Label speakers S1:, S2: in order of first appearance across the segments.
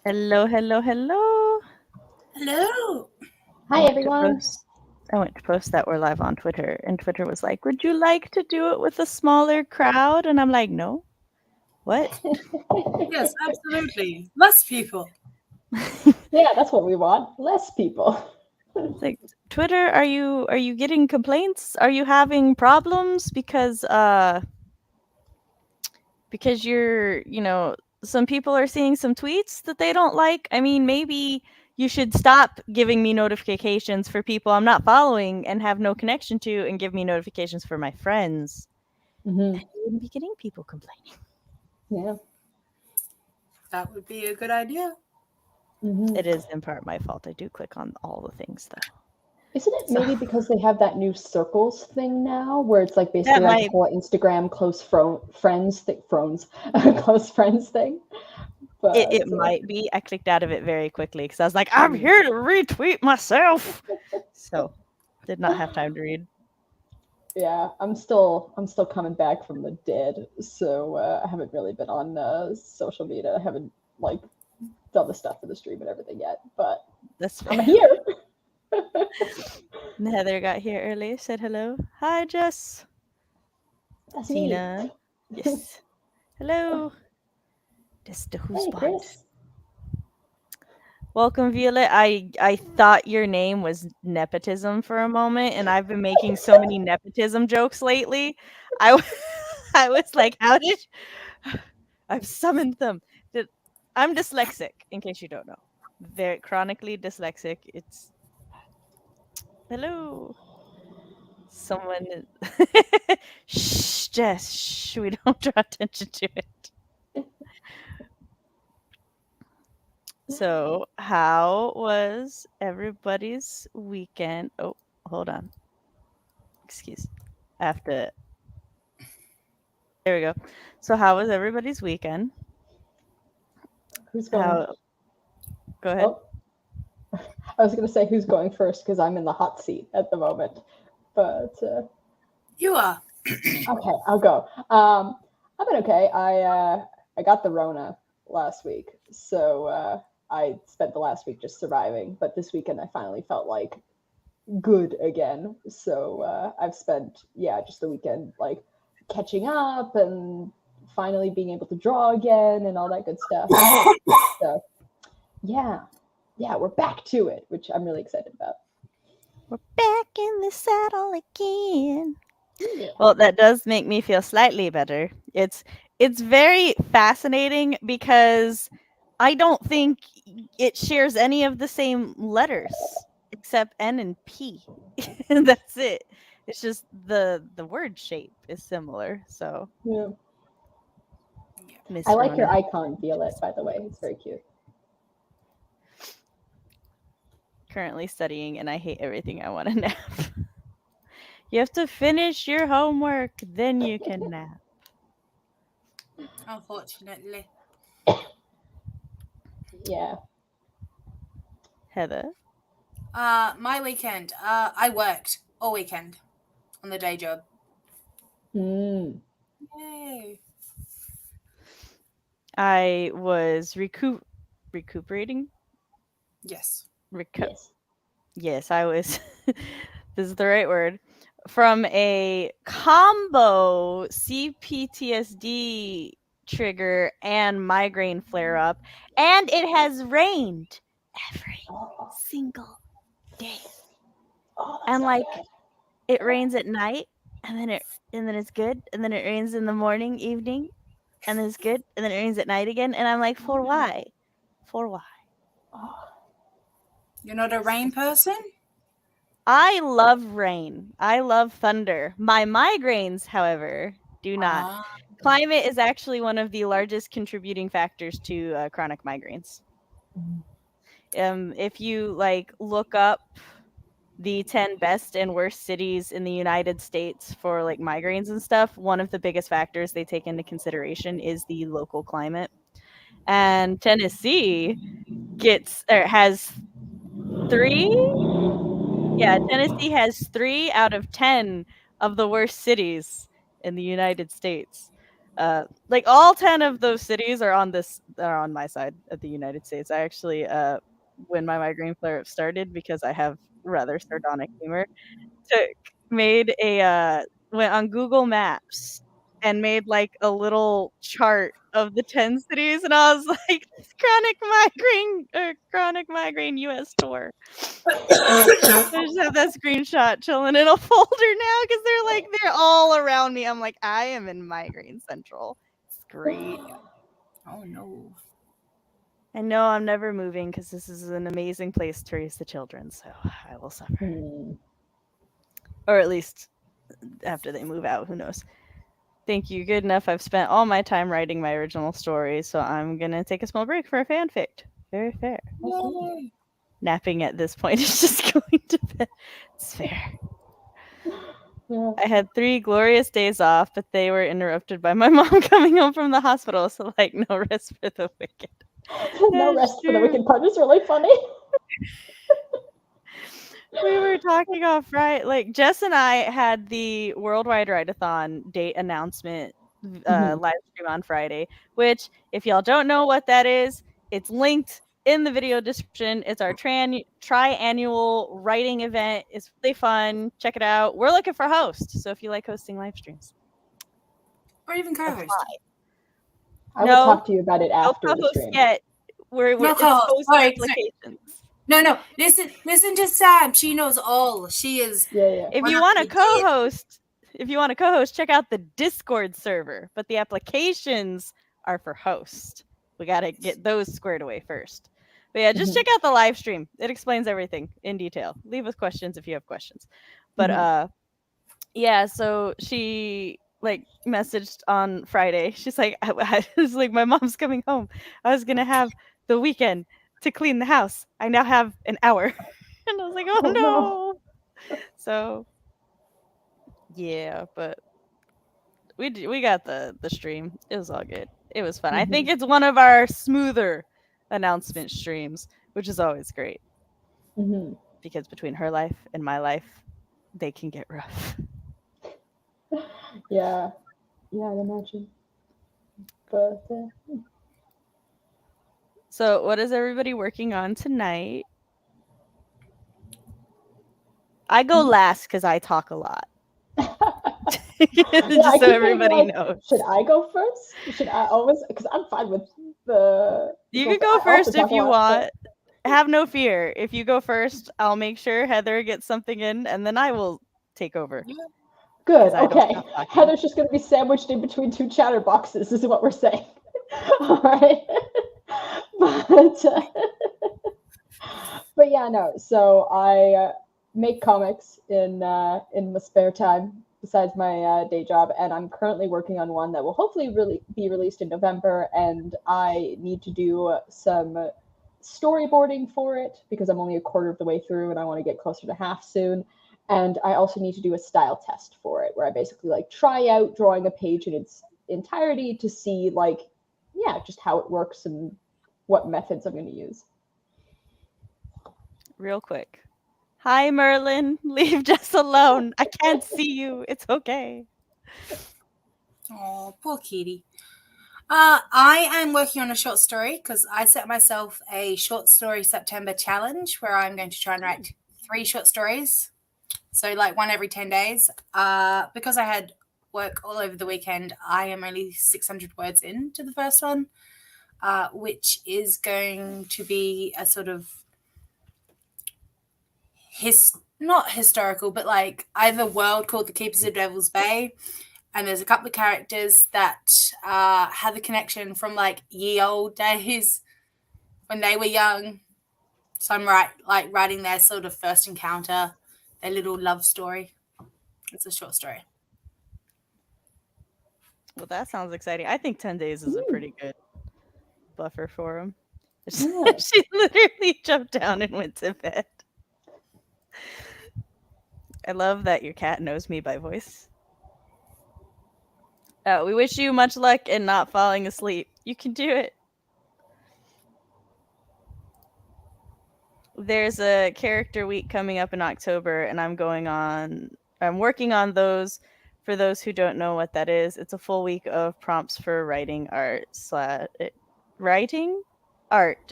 S1: Hello, hello, hello.
S2: Hello.
S3: Hi, everyone.
S1: I went to post that we're live on Twitter, and Twitter was like, "Would you like to do it with a smaller crowd?" And I'm like, "No." What?
S2: Yes, absolutely. Less people.
S3: Yeah, that's what we want. Less people.
S1: It's like, Twitter, are you getting complaints? Are you having problems because some people are seeing some tweets that they don't like? I mean, maybe you should stop giving me notifications for people I'm not following and have no connection to, and give me notifications for my friends.
S3: Mm-hmm.
S1: And you wouldn't be getting people complaining.
S3: Yeah.
S2: That would be a good idea.
S3: Mm-hmm.
S1: It is in part my fault. I do click on all the things though.
S3: Isn't it
S1: So
S3: maybe because they have that new circles thing now, where it's like
S1: that
S3: basically like
S1: might
S3: the whole Instagram close friends thing? But
S1: it might be. I clicked out of it very quickly because I was like, I'm here to retweet myself. So did not have time to read.
S3: yeah, I'm still coming back from the dead, so I haven't really been on social media. I haven't like done the stuff for the stream and everything yet, but
S1: That's
S3: I'm
S1: fair.
S3: here.
S1: Heather got here early, said hello. Hi, Jess.
S3: That's me.
S1: Tina. Yes. Hello. This the who's
S3: Hey,
S1: bot.
S3: Chris.
S1: Welcome, Violet. I thought your name was nepotism for a moment, and I've been making so many nepotism jokes lately. I, w- I was like, how did I've summoned them? I'm dyslexic, in case you don't know. Very chronically dyslexic. It's hello. Someone is shh, Jess, shh, we don't draw attention to it. So, how was everybody's weekend? Oh, hold on. Excuse. I have to. There we go. So, how was everybody's weekend?
S3: Who's going?
S1: How? Go ahead.
S3: Oh, I was going to say who's going first because I'm in the hot seat at the moment. But
S2: You are.
S3: okay, I'll go. I've been okay. I got the Rona last week, so I spent the last week just surviving. But this weekend I finally felt like good again. So I've spent just the weekend like catching up and finally being able to draw again and all that good stuff. So yeah, we're back to it, which I'm really excited about.
S1: We're back in the saddle again.
S3: Yeah.
S1: Well, that does make me feel slightly better. It's very fascinating because I don't think it shares any of the same letters except N and P. And that's it. It's just the word shape is similar. So,
S3: Yeah.
S1: Miss
S3: I like your
S1: Rona.
S3: icon, Violet, by the way. It's very cute.
S1: Currently studying and I hate everything. I want to nap. You have to finish your homework, then you can nap.
S2: Unfortunately.
S3: Yeah.
S1: Heather.
S2: My weekend. I worked all weekend on the day job.
S3: Mm.
S2: Yay.
S1: I was recuperating.
S2: Yes.
S3: Yes.
S1: Yes, I was. This is the right word. From a combo CPTSD trigger and migraine flare up, and it has rained every
S3: Oh,
S1: single day.
S3: that's
S1: And
S3: not
S1: like
S3: good.
S1: it rains at night, and then it's good, and then it rains in the morning, evening, and then it's good, and then it rains at night again, and I'm like, for why? For why?
S3: Oh,
S2: You're not a rain person?
S1: I love rain. I love thunder. My migraines, however, do not.
S2: Ah.
S1: Climate is actually one of the largest contributing factors to chronic migraines. If you like look up the 10 best and worst cities in the United States for like migraines and stuff, one of the biggest factors they take into consideration is the local climate. And Tennessee has 3. Yeah, Tennessee has 3 out of 10 of the worst cities in the United States. Like all 10 of those cities are on my side of the United States. I actually, when my migraine flare up started, because I have rather sardonic humor, made a went on Google Maps and made like a little chart of the 10 cities, and I was like, chronic migraine US tour. I just have that screenshot chilling in a folder now because they're all around me. I'm like, I am in migraine central. It's great.
S2: Oh no.
S1: I know I'm never moving because this is an amazing place to raise the children, so I will suffer. Or at least after they move out, who knows. Thank you. Good enough. I've spent all my time writing my original story, so I'm gonna take a small break for a fanfic. Very fair.
S2: Yay.
S1: Napping at this point is just going to bed. It's fair.
S3: Yeah.
S1: I had 3 glorious days off, but they were interrupted by my mom coming home from the hospital, so like no rest for the wicked.
S3: No
S1: That's
S3: rest for the
S1: true.
S3: wicked part is really funny.
S1: We were talking off Friday. Like Jess and I had the Worldwide Writeathon date announcement live stream on Friday, which if y'all don't know what that is, it's linked in the video description. It's our tri-annual writing event. It's really fun. Check it out. We're looking for hosts, so if you like hosting live streams,
S2: Or even co-host.
S3: I will talk to you about it after
S1: no
S3: the
S1: co-host
S3: stream.
S1: yet. We're
S2: No
S1: it's
S2: co-host.
S1: host
S2: Sorry.
S1: applications.
S2: No. Listen to Sam. She knows all. She is.
S3: Yeah.
S1: If you want a co-host, check out the Discord server. But the applications are for host. We gotta get those squared away first. But yeah, just check out the live stream. It explains everything in detail. Leave us questions if you have questions. But yeah, so she like messaged on Friday. She's like, I was like, my mom's coming home. I was gonna have the weekend to clean the house. I now have an hour. And I was like, oh no. So yeah, but we got the stream. It was all good. It was fun. I think it's one of our smoother announcement streams, which is always great. Because between her life and my life, they can get rough.
S3: Yeah, I'd imagine. But
S1: so, what is everybody working on tonight? I go last because I talk a lot. Just so everybody knows.
S3: Should I go first? Should I always? Because I'm fine with the.
S1: You can go first if you want. Have no fear. If you go first, I'll make sure Heather gets something in, and then I will take over.
S3: Good. Okay. Heather's just going to be sandwiched in between 2 chatterboxes. Is what we're saying. All right. But yeah, no. So I make comics in my spare time besides my day job, and I'm currently working on one that will hopefully be released in November, and I need to do some storyboarding for it because I'm only a quarter of the way through and I want to get closer to half soon. And I also need to do a style test for it where I basically like try out drawing a page in its entirety to see like, yeah, just how it works and what methods I'm going to use.
S1: Real quick. Hi, Merlin. Leave Jess alone. I can't see you. It's okay.
S2: Oh, poor kitty. I am working on a short story because I set myself a short story September challenge where I'm going to try and write 3 short stories. So like one every 10 days. Because I had work all over the weekend, I am only 600 words into the first one, which is going to be a sort of not historical, but like I have a world called the Keepers of Devil's Bay. And there's a couple of characters that have a connection from like ye old days when they were young. So I'm writing their sort of first encounter, their little love story. It's a short story.
S1: Well, that sounds exciting. I think 10 days is a pretty good buffer for him.
S3: Yeah.
S1: She literally jumped down and went to bed. I love that your cat knows me by voice. We wish you much luck in not falling asleep. You can do it. There's a character week coming up in October, and I'm working on those For those who don't know what that is, it's a full week of prompts for writing art,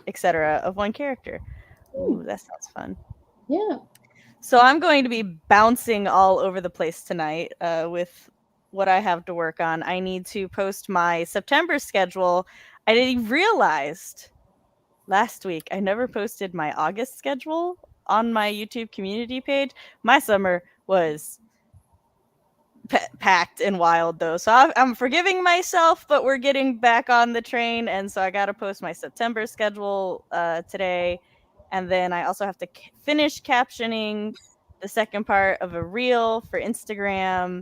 S1: etc. of one character. Ooh, that sounds fun.
S3: Yeah.
S1: So I'm going to be bouncing all over the place tonight with what I have to work on. I need to post my September schedule. I realized last week I never posted my August schedule on my YouTube community page. My summer was packed and wild though, so I'm forgiving myself, but we're getting back on the train, and so I got to post my September schedule today, and then I also have to finish captioning the second part of a reel for Instagram.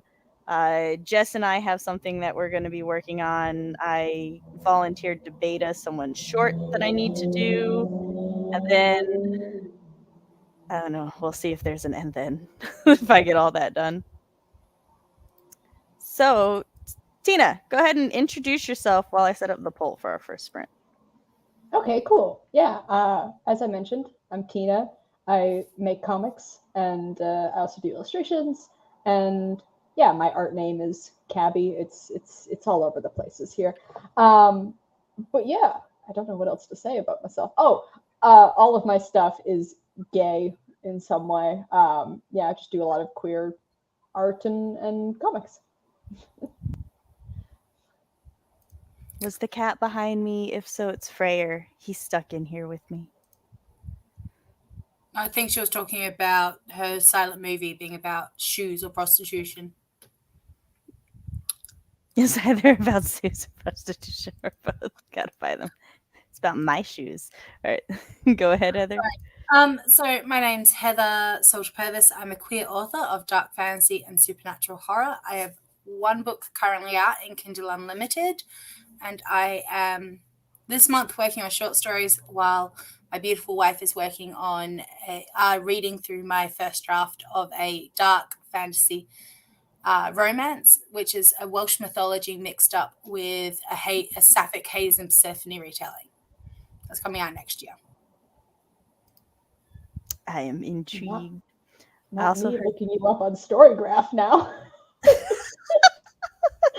S1: Jess and I have something that we're going to be working on. I volunteered to beta someone's short that I need to do, and then I don't know, we'll see if there's an and then if I get all that done. So, Tina, go ahead and introduce yourself while I set up the poll for our first sprint.
S3: Okay, cool. Yeah, as I mentioned, I'm Tina. I make comics, and I also do illustrations. And yeah, my art name is Cabby. It's all over the places here. But yeah, I don't know what else to say about myself. Oh, all of my stuff is gay in some way. Yeah, I just do a lot of queer art and comics.
S1: Was the cat behind me? If so, it's Freyr. He's stuck in here with me.
S2: I think she was talking about her silent movie being about shoes or prostitution.
S1: It's either about shoes or prostitution or both. Gotta buy them. It's about my shoes. All right, go ahead, Heather.
S2: So my name's Heather Salter-Purves. I'm a queer author of dark fantasy and supernatural horror. I have one book currently out in Kindle Unlimited, and I am this month working on short stories while my beautiful wife is working on reading through my first draft of a dark fantasy romance, which is a Welsh mythology mixed up with a sapphic Haze and Persephone retelling. That's coming out next year.
S1: I am intrigued.
S3: Not also me looking you up on Storygraph now.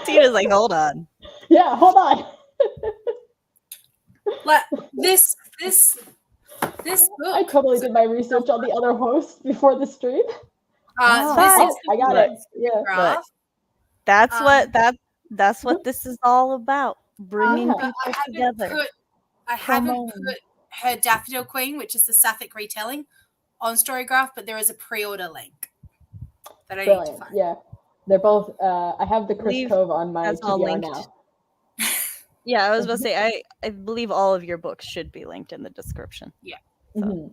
S1: Tina's like, hold on.
S3: Yeah, hold on.
S2: This book.
S3: I totally did my research on the other hosts before the stream.
S2: I
S3: got it. Yeah.
S1: Look, that's what this is all about. Bringing people together.
S2: I haven't put her Daffodil Queen, which is the Sapphic retelling, on Storygraph, but there is a pre-order link that I need to find.
S3: Yeah, they're both. I have the Chris Cove on my TBR now.
S1: Yeah, I was about to say, I believe all of your books should be linked in the description.
S2: Yeah.
S1: So.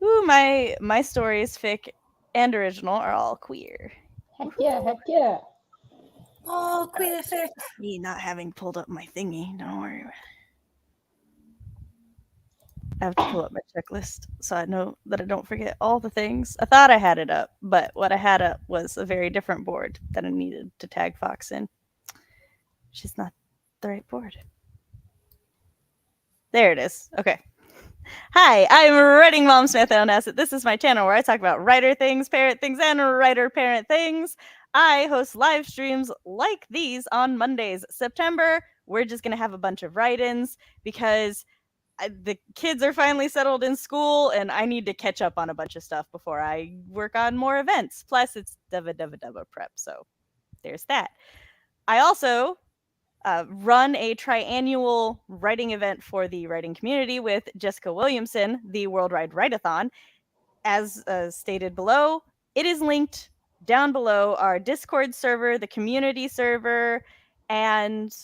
S1: Ooh, my stories, fic and original, are all queer.
S3: Heck yeah.
S2: Oh, queer fic.
S1: Me not having pulled up my thingy, don't worry. I have to pull up my checklist so I know that I don't forget all the things. I thought I had it up, but what I had up was a very different board that I needed to tag Fox in. She's not the right board. There it is. Okay. Hi, I'm Writing Mom Samantha on Nasset. This is my channel where I talk about writer things, parent things, and writer-parent things. I host live streams like these on Mondays. September, we're just going to have a bunch of write-ins because the kids are finally settled in school and I need to catch up on a bunch of stuff before I work on more events. Plus, it's Deva prep, so there's that. I also run a triannual writing event for the writing community with Jessica Williamson, the Worldwide Writeathon. As stated below, it is linked down below our Discord server, the community server, and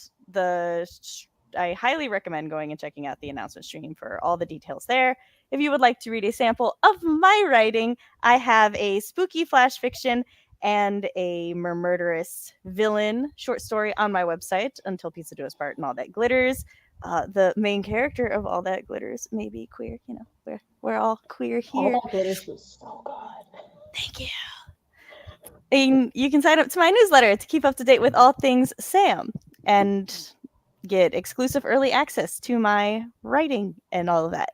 S1: I highly recommend going and checking out the announcement stream for all the details there. If you would like to read a sample of my writing, I have a spooky flash fiction and a murderous villain short story on my website, Until Pizza Do Us Part and All That Glitters. The main character of All That Glitters may be queer, you know, we're all queer here.
S3: All That Glitters was so good.
S1: Thank you. And you can sign up to my newsletter to keep up to date with all things Sam. And get exclusive early access to my writing and all of that.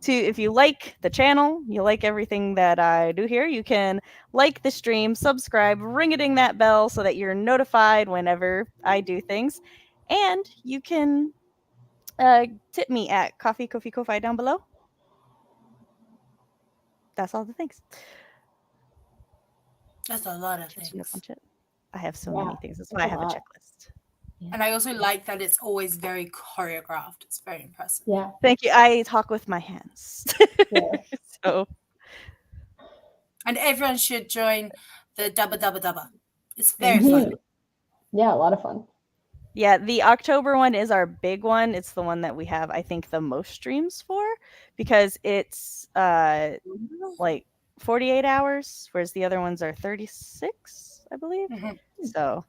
S1: If you like the channel, you like everything that I do here, you can like the stream, subscribe, ring-a-ding that bell so that you're notified whenever I do things, and you can tip me at Ko-fi down below. That's all the things.
S2: That's a lot of
S1: Catching up
S2: things.
S1: on shit. I have so
S3: Yeah,
S1: many things. That's
S3: that's
S1: why I
S3: a
S1: have a
S3: lot.
S1: checklist.
S2: And I also like that it's always very choreographed. It's very impressive.
S3: Yeah.
S1: Thank you. I talk with my hands.
S3: Yeah.
S1: So
S2: And everyone should join the Dubba Dubba Dubba. It's very
S1: Thank
S2: fun.
S1: you.
S3: Yeah, a lot of fun.
S1: Yeah, the October one is our big one. It's the one that we have, I think, the most streams for because it's like 48 hours, whereas the other ones are 36, I believe.
S2: Mhm.
S1: So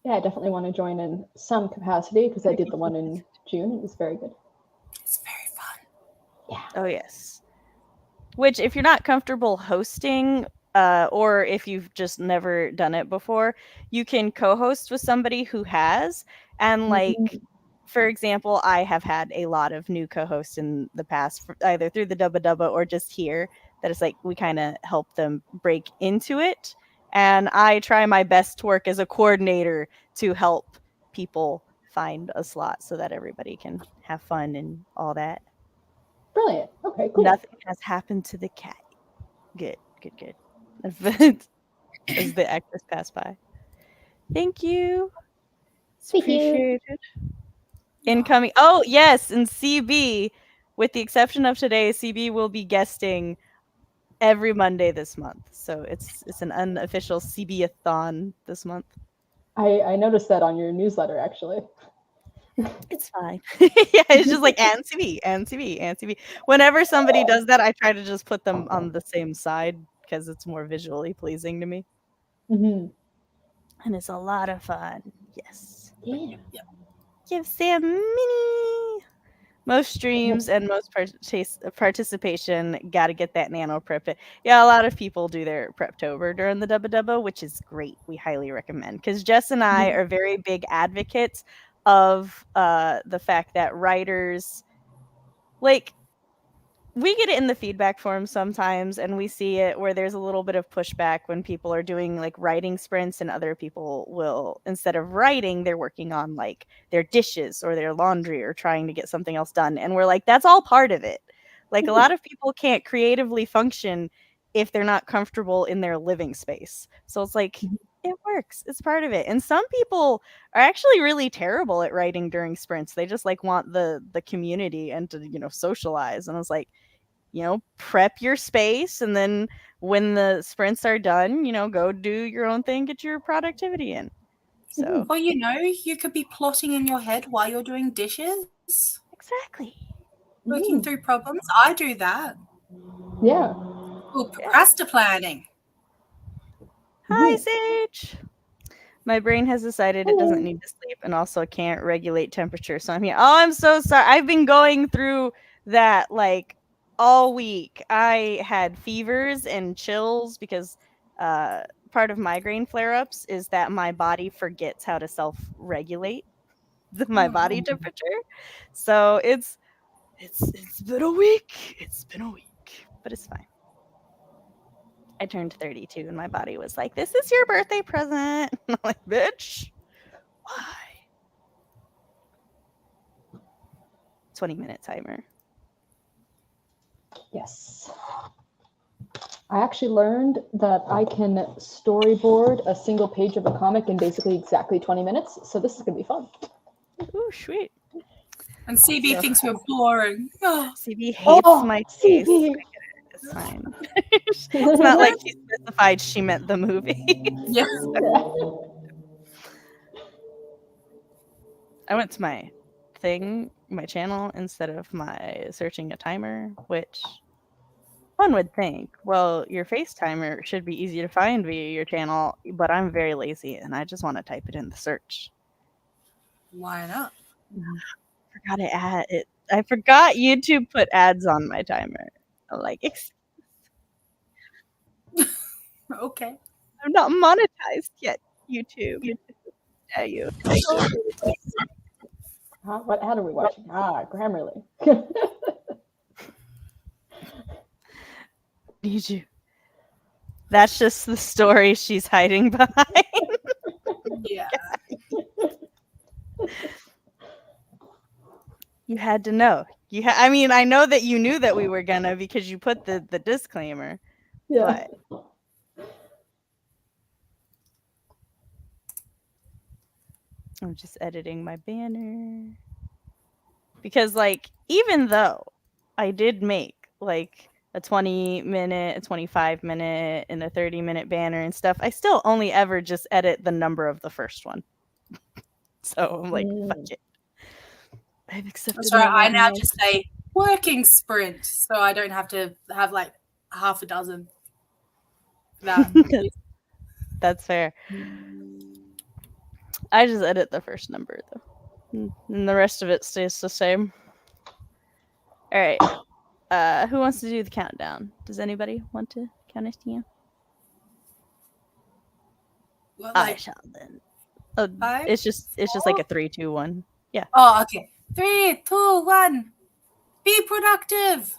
S3: Yeah, I definitely want to join in some capacity because I did the one in June. It was very good.
S2: It's very fun.
S3: Yeah.
S1: oh yes. Which if you're not comfortable hosting, or if you've just never done it before, you can co-host with somebody who has. And like, for example, I have had a lot of new co-hosts in the past, either through the Dubba Dubba or just here. That is like we kind of help them break into it, and I try my best to work as a coordinator to help people find a slot so that everybody can have fun and all that.
S3: Brilliant. Okay, cool.
S1: Nothing has happened to the cat. Good. As the actors pass by. Thank you. It's
S3: Thank you.
S1: appreciated. Incoming. Oh, yes, and CB, with the exception of today, CB will be guesting every Monday this month. So it's an unofficial CB-a-thon this month.
S3: I noticed that on your newsletter, actually.
S1: It's fine. Yeah, it's just like and CB, and CB, and CB. Whenever somebody does that, I try to just put them on the same side because it's more visually pleasing to me.
S3: Mm-hmm.
S1: And it's a lot of fun. Yes.
S3: Yeah.
S1: Give Sam mini. Most streams and most participation. Got to get that nano prep. Yeah, a lot of people do their Preptober during the Dubba Dubba, which is great. We highly recommend because Jess and I are very big advocates of the fact that writers like we get it in the feedback form sometimes and we see it where there's a little bit of pushback when people are doing like writing sprints and other people will, instead of writing, they're working on like their dishes or their laundry or trying to get something else done, and we're like, that's all part of it. Like a lot of people can't creatively function if they're not comfortable in their living space, so it's like it works, it's part of it. And some people are actually really terrible at writing during sprints. They just like want the community and to socialize, and I was like, prep your space, and then when the sprints are done, go do your own thing, get your productivity in. So
S2: Or you could be plotting in your head while you're doing dishes,
S1: exactly.
S2: working through problems. I do that.
S3: Yeah.
S2: Or procrastinating.
S1: Hi, Sage. My brain has decided it doesn't need to sleep and also can't regulate temperature, so I'm here. Oh, I'm so sorry. I've been going through that like all week. I had fevers and chills because part of migraine flare-ups is that my body forgets how to self-regulate my body temperature. So it's been a week. It's been a week, but it's fine. I turned 32 and my body was like, "This is your birthday present." I'm like, "Bitch, why?" 20-minute timer.
S3: Yes. I actually learned that I can storyboard a single page of a comic in basically exactly 20 minutes, so this is going to be fun.
S1: Ooh, sweet.
S2: And CB thinks we're boring. Oh.
S1: CB hates my face.
S3: CB.
S1: It's fine. It's not like she specified she meant the movie.
S2: Yeah.
S1: I went to my channel, instead of my searching a timer, which one would think, well, your face timer should be easy to find via your channel, but I'm very lazy and I just want to type it in the search.
S2: Why not?
S1: I forgot YouTube put ads on my timer. I'm like,
S2: Okay.
S1: I'm not monetized yet. YouTube. Yeah, you.
S3: Huh? What ad are we watching? Grammarly.
S1: Need you. That's just the story she's hiding behind.
S2: Yeah.
S1: You had to know. I mean, I know that you knew that we were gonna because you put the disclaimer.
S3: Yeah.
S1: But I'm just editing my banner. Because like even though I did make like a 20-minute, a 25-minute, and a 30-minute banner and stuff, I still only ever just edit the number of the first one. So I'm like, fuck it. I've accepted
S2: That's right.
S1: my lot
S2: I
S1: in
S2: now
S1: life.
S2: just say working sprint, so I don't have to have like half a dozen. That.
S1: That's fair. I just edit the first number though, and the rest of it stays the same. All right. Who wants to do the countdown? Does anybody want to count us down?
S2: Well,
S1: I
S2: like
S1: shall then. Oh,
S2: 5,
S1: it's just like
S2: 4?
S1: a 3, 2, 1. Yeah.
S2: Oh, okay. 3, 2, 1. Be productive.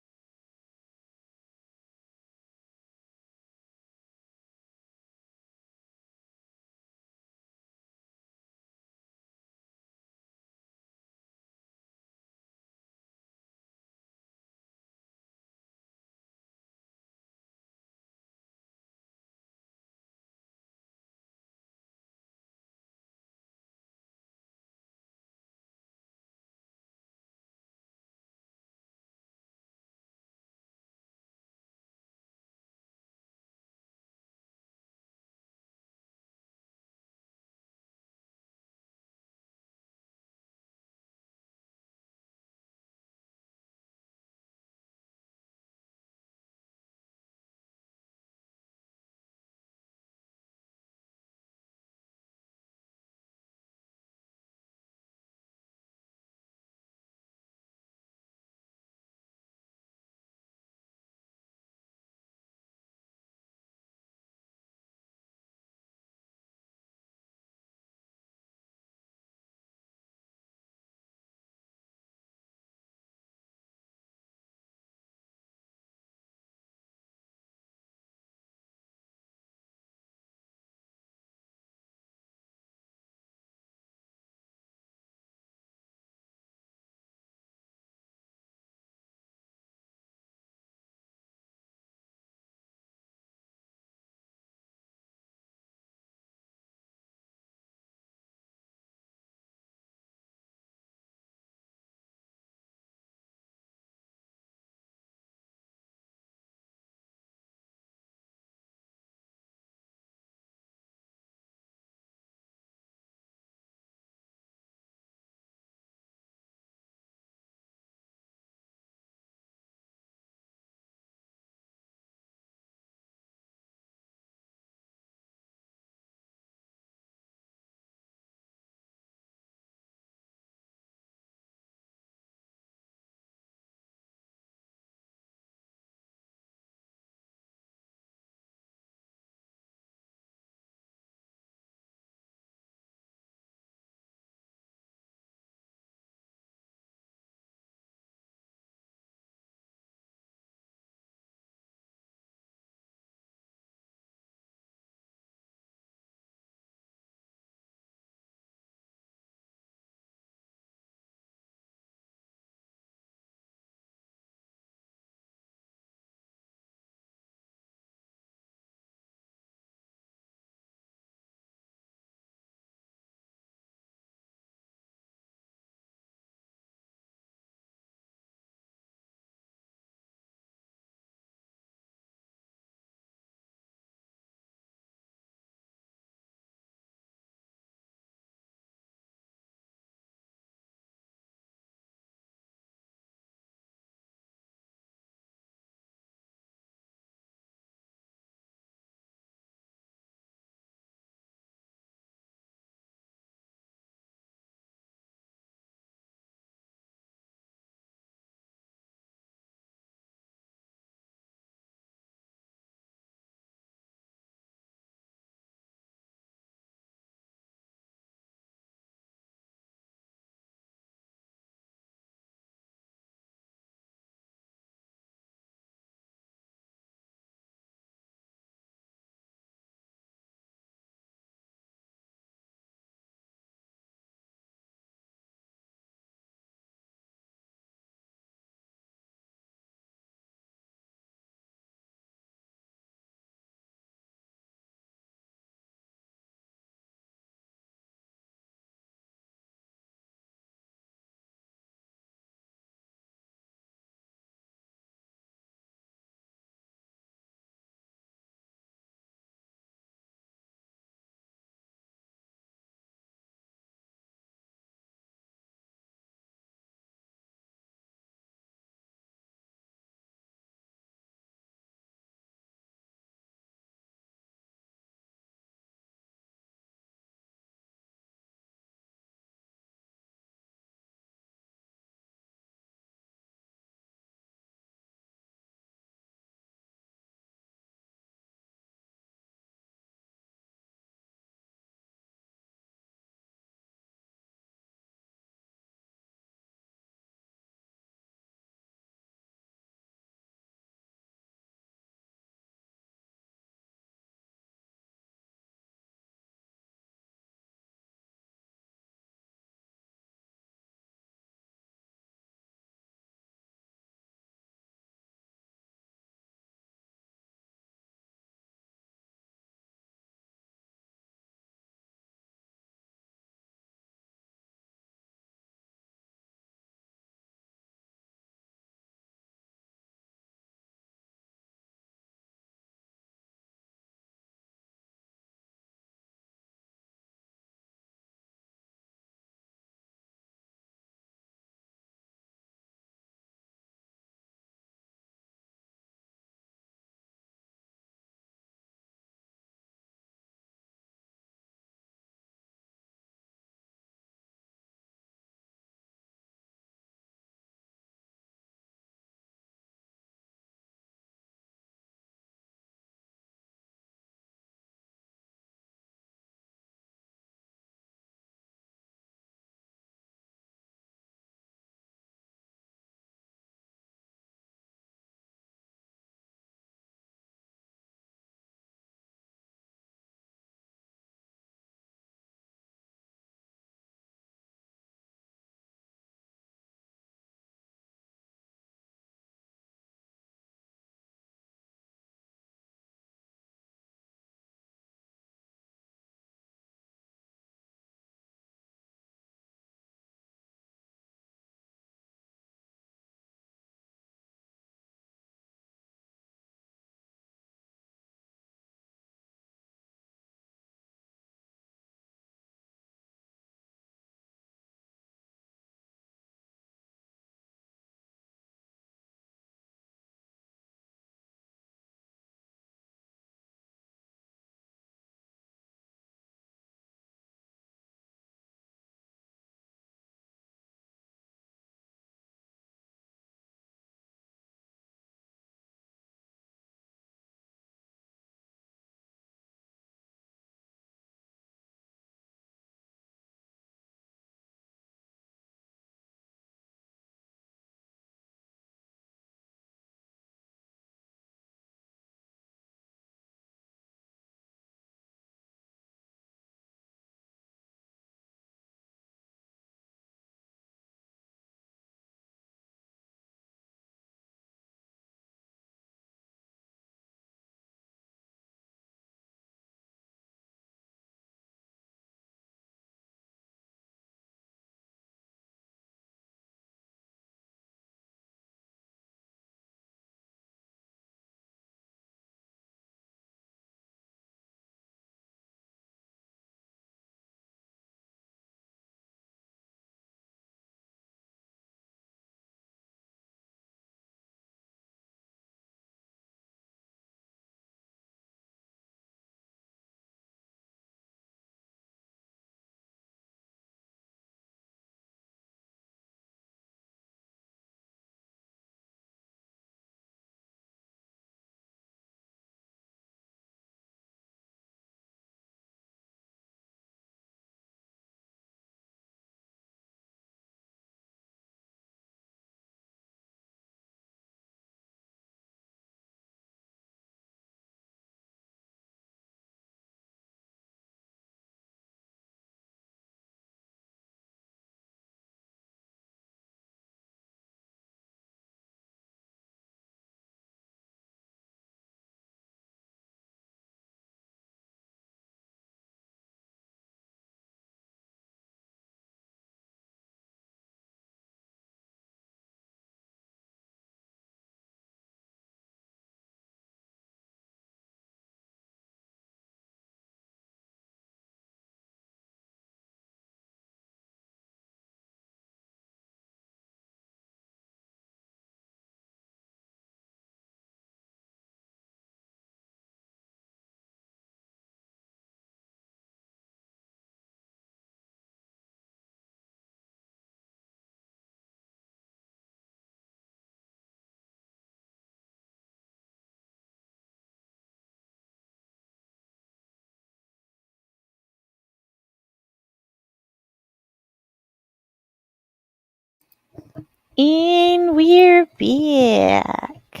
S1: And we're back.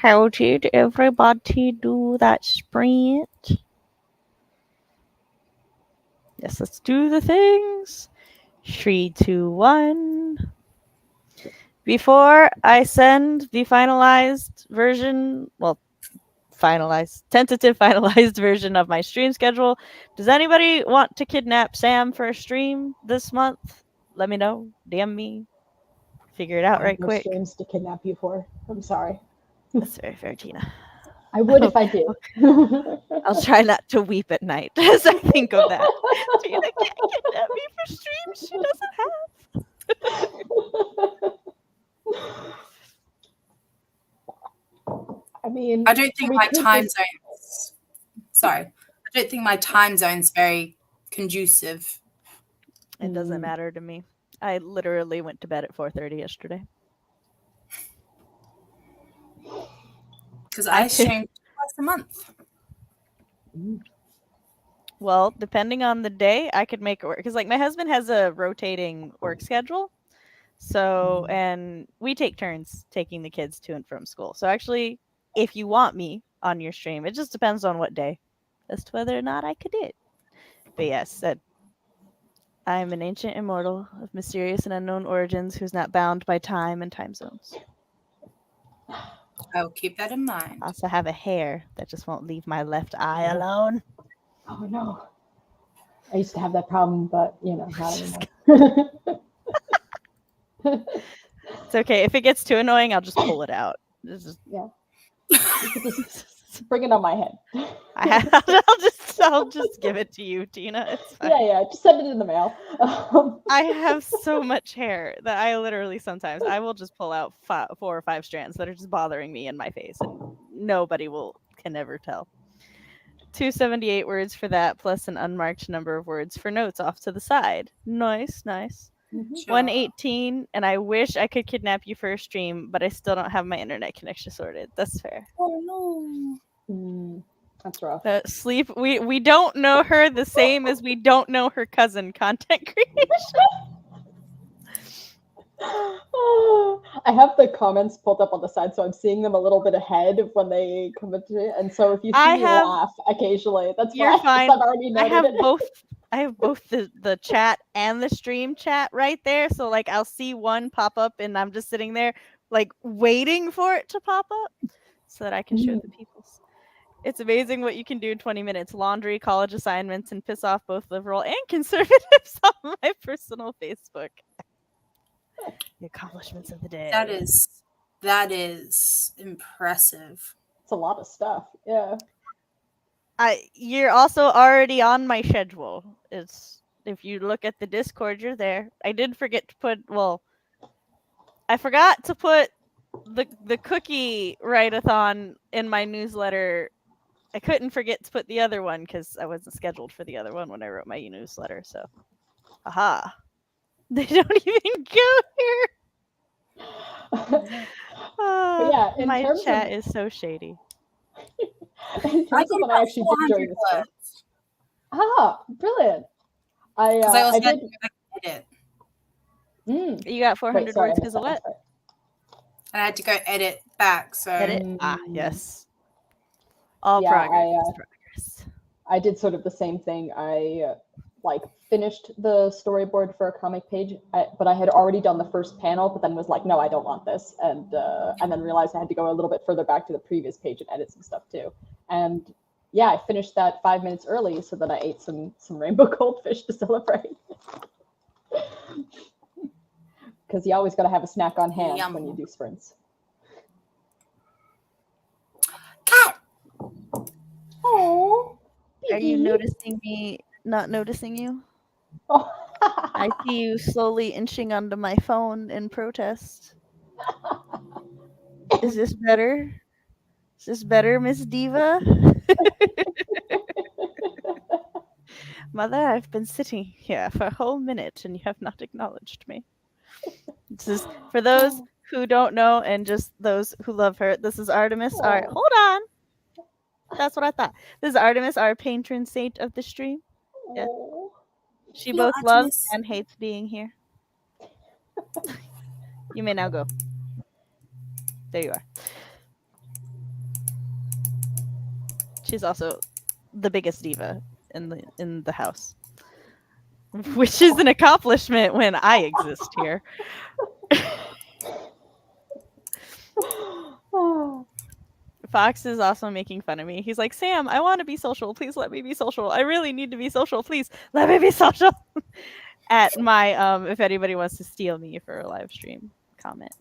S1: How did everybody do that sprint? Yes, let's do the things. 3, 2, 1. Before I send the finalized version, tentative finalized version of my stream schedule, does anybody want to kidnap Sam for a stream this month? Let me know. DM me. Figure it out
S3: I
S1: right
S3: have no
S1: quick.
S3: streams to kidnap you for. I'm sorry.
S1: That's very fair, Tina.
S3: I would if I did.
S1: I'll try not to weep at night as I think of that. Tina can't kidnap me for streams she doesn't have.
S3: I mean,
S2: I don't think my time zone's. Sorry, I don't think my time zone's very conducive.
S1: It doesn't matter to me. I literally went to bed at 4:30 yesterday.
S2: Because I stream twice a month.
S1: Well, depending on the day, I could make it work. Because, like, my husband has a rotating work schedule. So, and we take turns taking the kids to and from school. So, actually, if you want me on your stream, it just depends on what day as to whether or not I could do it. But yes, I am an ancient immortal of mysterious and unknown origins who's not bound by time and time zones.
S2: I'll keep that in mind.
S1: I also have a hair that just won't leave my left eye alone.
S3: Oh no. I used to have that problem, but not anymore.
S1: It's okay. If it gets too annoying, I'll just pull it out.
S3: Yeah. You could just bring it on my head.
S1: I'll just give it to you, Tina. It's fine.
S3: Yeah. Just send it in the mail.
S1: I have so much hair that I literally sometimes I will just pull out 4 or 5 strands that are just bothering me in my face, and nobody can ever tell. 278 words for that, plus an unmarked number of words for notes off to the side. Nice.
S2: Sure.
S1: 118, and I wish I could kidnap you for a stream, but I still don't have my internet connection sorted. That's fair.
S2: Oh no.
S3: That's rough.
S1: Sleep. We don't know her the same as we don't know her cousin. Content creation.
S3: I have the comments pulled up on the side, so I'm seeing them a little bit ahead of when they come into it. And so if you see me laugh occasionally, that's
S1: you're fine.
S3: I've already noted
S1: I have both the chat and the stream chat right there. So like I'll see one pop up, and I'm just sitting there like waiting for it to pop up so that I can show the peoples. It's amazing what you can do in 20 minutes. Laundry, college assignments, and piss off both liberal and conservatives on my personal Facebook. The accomplishments of the day.
S2: That is impressive.
S3: It's a lot of stuff. Yeah.
S1: You're also already on my schedule. If you look at the Discord, you're there. I did forget to put I forgot to put the cookie write-a-thon in my newsletter. I couldn't forget to put the other one because I wasn't scheduled for the other one when I wrote my newsletter. So, aha. They don't even go here.
S3: Yeah,
S1: my chat is so shady.
S3: In terms of what I actually did during this time. Brilliant. I did
S2: edit.
S1: You got 400 words because of what?
S2: And I had to go edit back. So
S1: edit. Yes. All progress.
S3: I did sort of the same thing. I finished the storyboard for a comic page, but I had already done the first panel, but then was like, no, I don't want this, and then realized I had to go a little bit further back to the previous page and edit some stuff too. And yeah, I finished that 5 minutes early so that I ate some rainbow goldfish to celebrate. Because you always got to have a snack on hand when you do sprints.
S2: Cat.
S3: Oh.
S1: Are you noticing me not noticing you?
S3: Oh.
S1: I see you slowly inching onto my phone in protest. Is this better? Is this better, Miss Diva? Mother, I've been sitting here for a whole minute and you have not acknowledged me. This is for those who don't know and just those who love her. This is Artemis. Hold on. That's what I thought. This is Artemis, our patron saint of the stream. Yeah. She both loves and hates being here. You may now go. There you are. She's also the biggest diva in the house, which is an accomplishment when I exist here. Fox is also making fun of me. He's like, Sam, I want to be social. Please let me be social. I really need to be social. Please let me be social. At my if anybody wants to steal me for a live stream comment.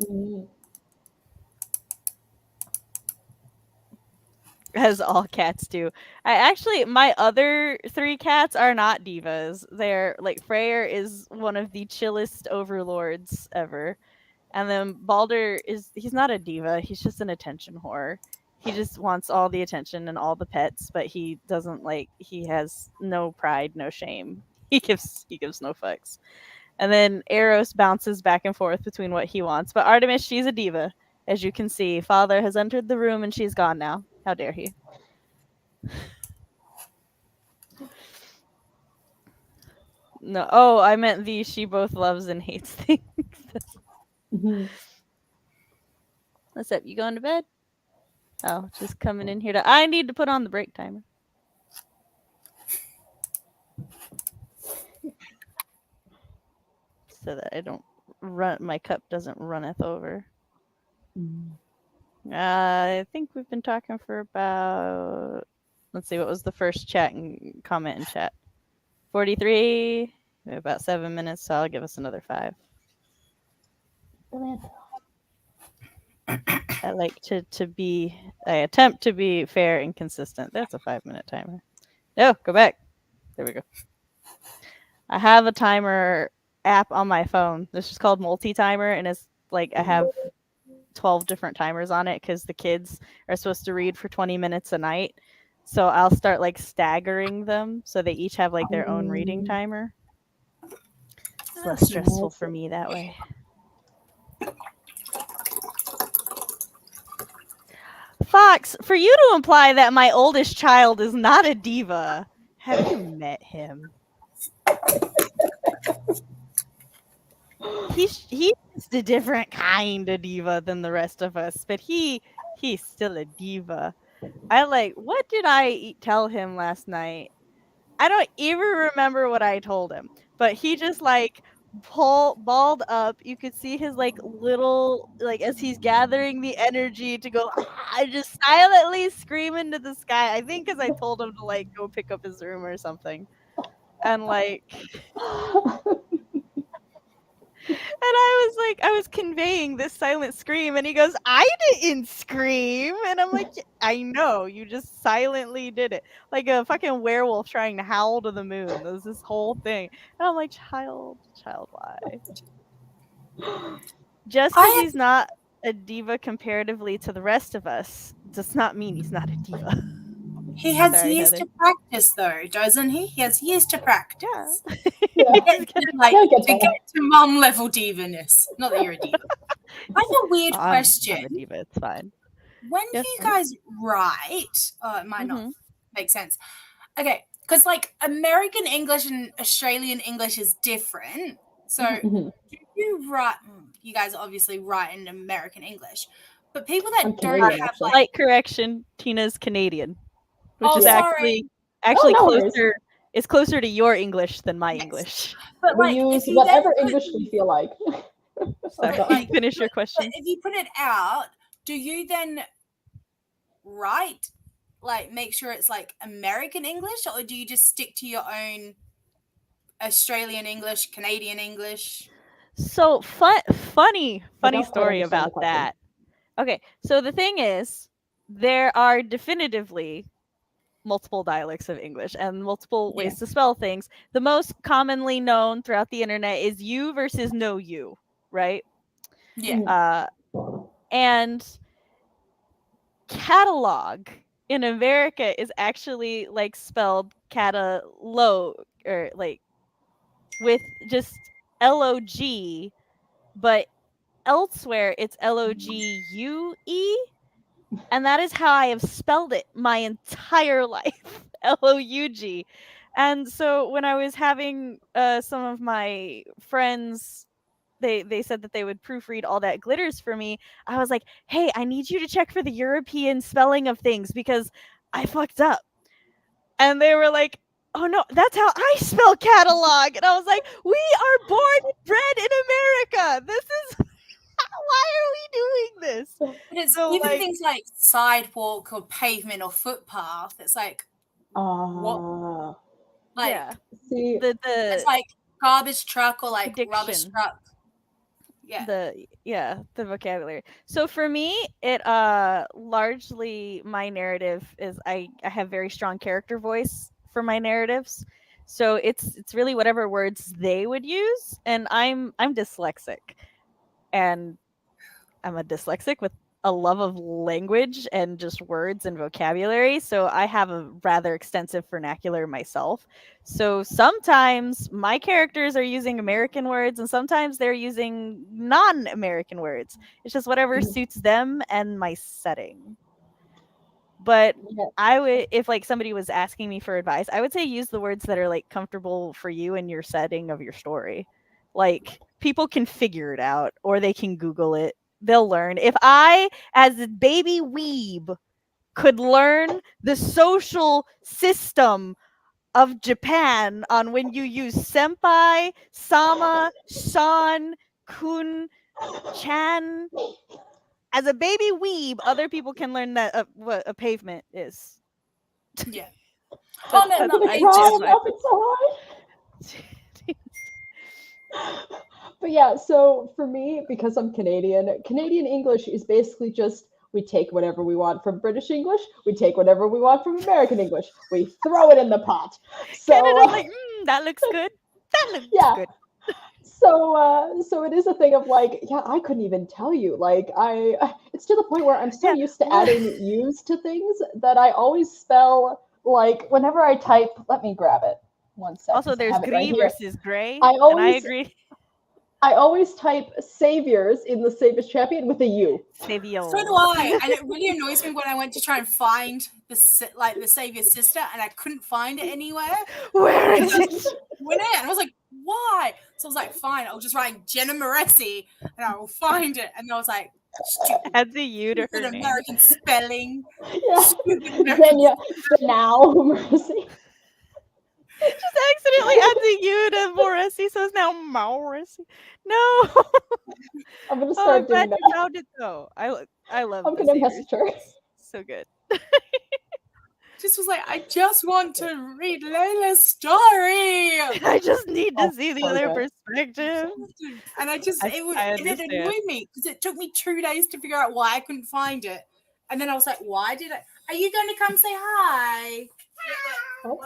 S1: As all cats do. My other 3 cats are not divas. They're like, Freyr is one of the chillest overlords ever. And then Balder he's not a diva, he's just an attention whore. He just wants all the attention and all the pets, but he doesn't he has no pride, no shame. He gives no fucks. And then Eros bounces back and forth between what he wants. But Artemis, she's a diva. As you can see, Father has entered the room and she's gone now. How dare he? No, oh, I meant she both loves and hates things. What's up? You going to bed? Oh, just coming in here I need to put on the break timer. So that I don't my cup doesn't runneth over. I think we've been talking for about, let's see, what was the first chat and comment in chat? 43, about 7 minutes, so I'll give us another 5. I attempt to be fair and consistent. That's a 5-minute timer. No, go back. There we go. I have a timer app on my phone. This is called multi-timer, and it's like I have 12 different timers on it because the kids are supposed to read for 20 minutes a night. So I'll start staggering them so they each have their own reading timer. It's less stressful for me that way. Fox, for you to imply that my oldest child is not a diva, have you met him? He's just a different kind of diva than the rest of us, but he's still a diva. What did I tell him last night? I don't even remember what I told him, but he just balled up. You could see his little as he's gathering the energy to go, just silently scream into the sky. I think because I told him to go pick up his room or something, and and I was conveying this silent scream, and he goes, I didn't scream. And I'm like, I know, you just silently did it. Like a fucking werewolf trying to howl to the moon. There's this whole thing. And I'm like, child, why? Just because he's not a diva comparatively to the rest of us does not mean he's not a diva.
S2: He has years to practice, though, doesn't he? He has years to practice.
S3: Yeah.
S2: To get to mom level divaness. Not that you're a diva. I have a weird question.
S1: I'm a diva. It's fine.
S2: When you guys write, it might not make sense. Okay, because American English and Australian English is different. So do you write? You guys obviously write in American English, but people that don't have
S1: slight correction, Tina's Canadian. Which is
S2: sorry.
S1: actually closer. It's closer to your English than my English.
S3: But we use whatever English we feel like.
S1: Finish your question.
S2: If you put it out, do you then write make sure it's American English, or do you just stick to your own Australian English, Canadian English?
S1: So funny story about that. Okay, so the thing is, there are definitively multiple dialects of English and multiple ways to spell things. The most commonly known throughout the internet is you versus no you, right?
S2: Yeah.
S1: And catalog in America is actually spelled catalog, or with just LOG, but elsewhere it's LOGUE. And that is how I have spelled it my entire life, LOUG. And so when I was having some of my friends they said that they would proofread all that glitters for me. I was like, hey, I need you to check for the European spelling of things because I fucked up. And they were like, oh no, that's how I spell catalog. And I was like, we are born and bred in America. This is why are we doing this?
S2: But it's
S1: So,
S2: even
S1: like-
S2: things like sidewalk or pavement or footpath. It's like,
S3: Ah,
S2: like
S1: yeah,
S3: see,
S2: it's like garbage truck or like rubbish
S1: Addiction.
S2: truck. Yeah.
S1: the vocabulary. So for me, it largely my narrative is I have very strong character voice for my narratives. So it's really whatever words they would use, and I'm dyslexic, and I'm a dyslexic with a love of language and just words and vocabulary. So I have a rather extensive vernacular myself. So sometimes my characters are using American words and sometimes they're using non-American words. It's just whatever suits them and my setting. But
S3: yeah,
S1: I would, if like somebody was asking me for advice, I would say use the words that are like comfortable for you and your setting of your story. Like people can figure it out or they can Google it. They'll learn. If I, as a baby weeb, could learn the social system of Japan on when you use senpai, sama, san, kun, chan, as a baby weeb, other people can learn that what a pavement is.
S2: Yeah.
S1: That's-
S2: no,
S3: I'm
S2: no,
S3: gonna
S1: I
S3: cry,
S1: just-
S3: I'm laughing so hard. But yeah, so for me, because I'm Canadian, Canadian English is basically just we take whatever we want from British English, we take whatever we want from American English, we throw it in the pot. So
S1: Canada's like, that looks good. That looks
S3: yeah.
S1: good.
S3: So it is a thing of like, yeah, I couldn't even tell you. Like it's to the point where I'm so
S1: Yeah.
S3: used to adding U's to things that I always spell like whenever I type. Let me grab it. One second.
S1: Also, there's gray versus gray,
S3: I
S1: and I
S3: always-
S1: agree.
S3: I always type saviors in the Saviors Champion with a U.
S1: Savior.
S2: So do I, and it really annoys me when I went to try and find the Savior's sister, and I couldn't find it anywhere.
S1: Where is it?
S2: Went in, and I was like, "Why?" So I was like, "Fine, I'll just write Jenna Moresi, and I will find it." And I was like, "Stupid,
S1: Adds a U to her
S2: stupid
S1: name.
S2: American spelling."
S3: Yeah.
S2: Stupid American.
S3: Xenia, now mercy.
S1: Just accidentally adds a U to Morrissey, so it's now Morrissey. No.
S3: I'm gonna
S1: Oh, I'm
S3: start doing
S1: glad
S3: that.
S1: you found it though. I love
S3: I'm
S1: the
S3: gonna
S1: Saviors.
S3: message her.
S1: So good.
S2: Just was like, I just want to read Layla's story,
S1: I just need to
S3: Oh,
S1: see the
S3: so
S1: other
S3: good.
S1: perspective.
S2: and
S1: I
S2: it
S1: understand.
S2: annoyed me because it took me 2 days to figure out why I couldn't find it, and then I was like, "Why did I? Are you going to come say hi?"
S3: Oh.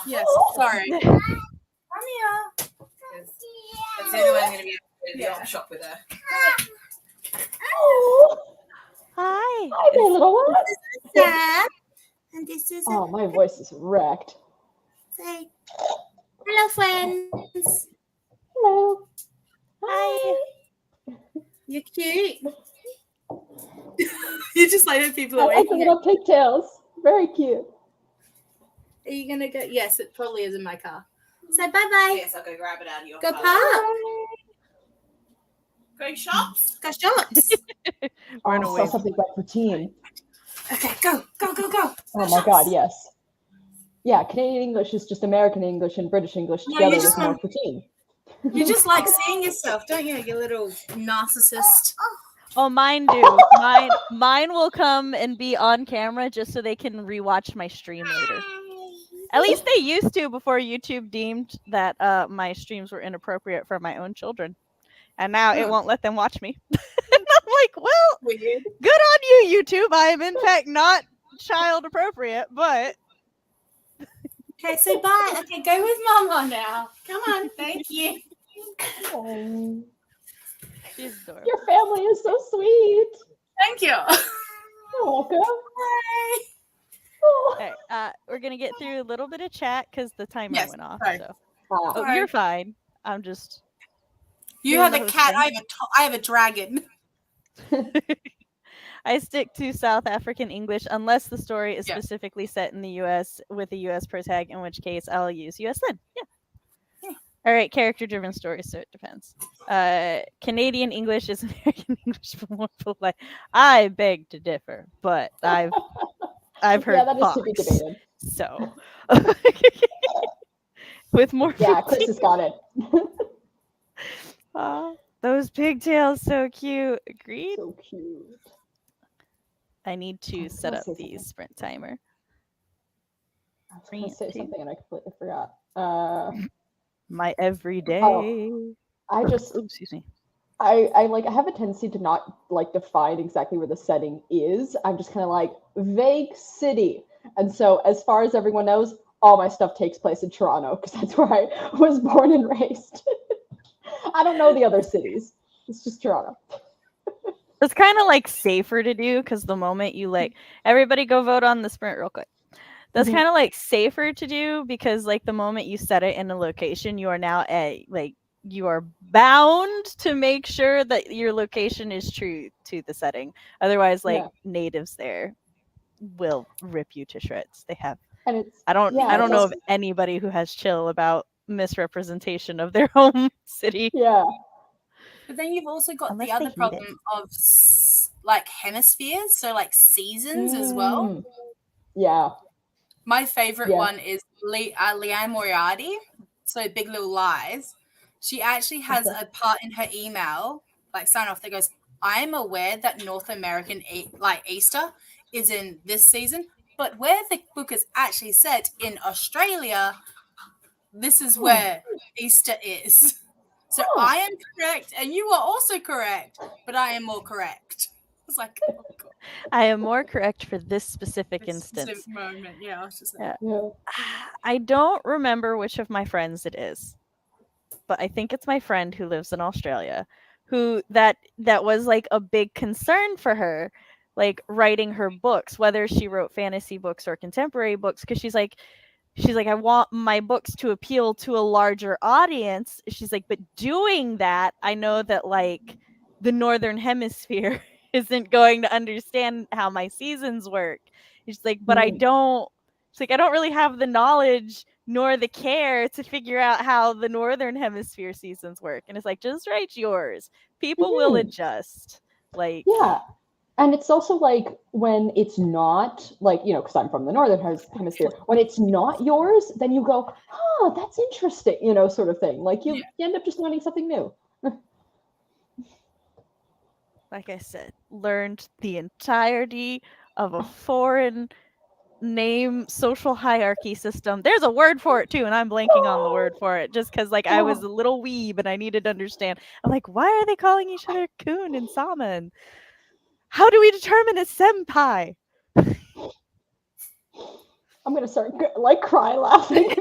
S2: Yes, sorry. Come here.
S4: That's the only way I'm going to be able to do the op shop with her.
S3: Oh,
S1: Hi.
S3: hi there, little one.
S2: Sam. And this is
S3: Oh, my voice is wrecked.
S2: say hello, friends.
S3: Hello.
S1: Hi.
S2: You're cute. You just like people
S3: I
S2: are
S3: like the
S2: waking
S3: little
S2: up.
S3: pigtails. Very cute.
S2: Are you gonna go? Yes, it probably is in my car. Say bye-bye.
S4: Yes, I'll go grab it out of your
S2: Go
S4: car.
S2: park.
S4: Going shops?
S2: Go shops.
S1: Run
S3: Oh,
S1: away.
S3: saw something about poutine.
S2: Okay, go.
S3: Oh my god, yes. Yeah, Canadian English is just American English and British English
S2: No,
S3: together
S2: you just
S3: with more
S2: want-
S3: poutine.
S2: You just like seeing yourself, don't you? You little narcissist.
S1: Oh, mine do. Mine will come and be on camera just so they can rewatch my stream later. At least they used to before YouTube deemed that my streams were inappropriate for my own children. And now it won't let them watch me. And I'm like, well,
S2: Weird.
S1: good on you, YouTube. I am in fact not child appropriate, but
S2: Okay, say bye. Okay, go with Mama now. Come on, thank you.
S3: Oh,
S1: she's adorable.
S3: your family is so sweet.
S2: Thank you.
S3: You're welcome.
S2: Bye.
S3: Oh.
S1: Okay, we're gonna get through a little bit of chat because the timer
S2: Yes,
S1: went off.
S2: sorry.
S1: So
S3: Ah,
S1: oh, you're fine. I'm just
S2: You
S1: Doing
S2: have
S1: the
S2: a cat.
S1: hosting.
S2: I have a dragon.
S1: I stick to South African English unless the story is
S2: Yeah.
S1: specifically set in the U.S. with a U.S. pro tag, in which case I'll use U.S. then. Yeah. All right, character-driven stories, so it depends. Canadian English is American English for more polite. I beg to differ, but I've heard
S3: Yeah, that is
S1: Fox,
S3: to be debated.
S1: so with more.
S3: Yeah, Chris has got it.
S1: Those pigtails, so cute. Agreed.
S3: So cute.
S1: I need to
S3: was
S1: set
S3: gonna
S1: up
S3: say
S1: the
S3: something.
S1: sprint timer.
S3: I was going to say
S1: Three,
S3: something and I completely forgot.
S1: My everyday.
S3: I just,
S1: Ooh, excuse me.
S3: I like, I have a tendency to not like define exactly where the setting is. I'm just kind of like vague city. And so as far as everyone knows, all my stuff takes place in Toronto because that's where I was born and raised. I don't know the other cities. It's just Toronto.
S1: It's kind of like safer to do because the moment you like everybody go vote on the sprint real quick. That's kind of like safer to do because like the moment you set it in a location, you are now you are bound to make sure that your location is true to the setting. Otherwise, like natives there will rip you to shreds. They have.
S3: And it's,
S1: I don't know of anybody who has chill about misrepresentation of their home city.
S3: Yeah.
S2: But then you've also got
S1: Unless
S2: the other problem of like hemispheres, so like seasons as well.
S3: Yeah.
S2: My favorite one is Leanne Moriarty, so Big Little Lies. She actually has a part in her email, like sign off, that goes, "I am aware that North American Easter is in this season, but where the book is actually set in Australia, this is where Easter is." So I am correct, and you are also correct, but I am more correct. It's like, oh God.
S1: I am more correct for this specific instance.
S2: Specific moment, yeah. I was just like,
S1: I don't remember which of my friends it is, but I think it's my friend who lives in Australia, who that was like a big concern for her, like writing her books, whether she wrote fantasy books or contemporary books, because she's like, I want my books to appeal to a larger audience. She's like, but doing that, I know that like the Northern Hemisphere isn't going to understand how my seasons work. She's like, but I don't. She's like, I don't really have the knowledge nor the care to figure out how the Northern Hemisphere seasons work. And it's like, just write yours. People will adjust. Like,
S3: yeah. And it's also like when it's not like, you know, because I'm from the Northern Hemisphere, when it's not yours, then you go, oh, that's interesting, you know, sort of thing. Like you end up just learning something new.
S1: Like I said, learned the entirety of a foreign name social hierarchy system. There's a word for it too, and I'm blanking on the word for it just because like I was a little weeb and I needed to understand. I'm like, why are they calling each other Kun and Sama? And how do we determine a senpai?
S3: I'm gonna start like cry laughing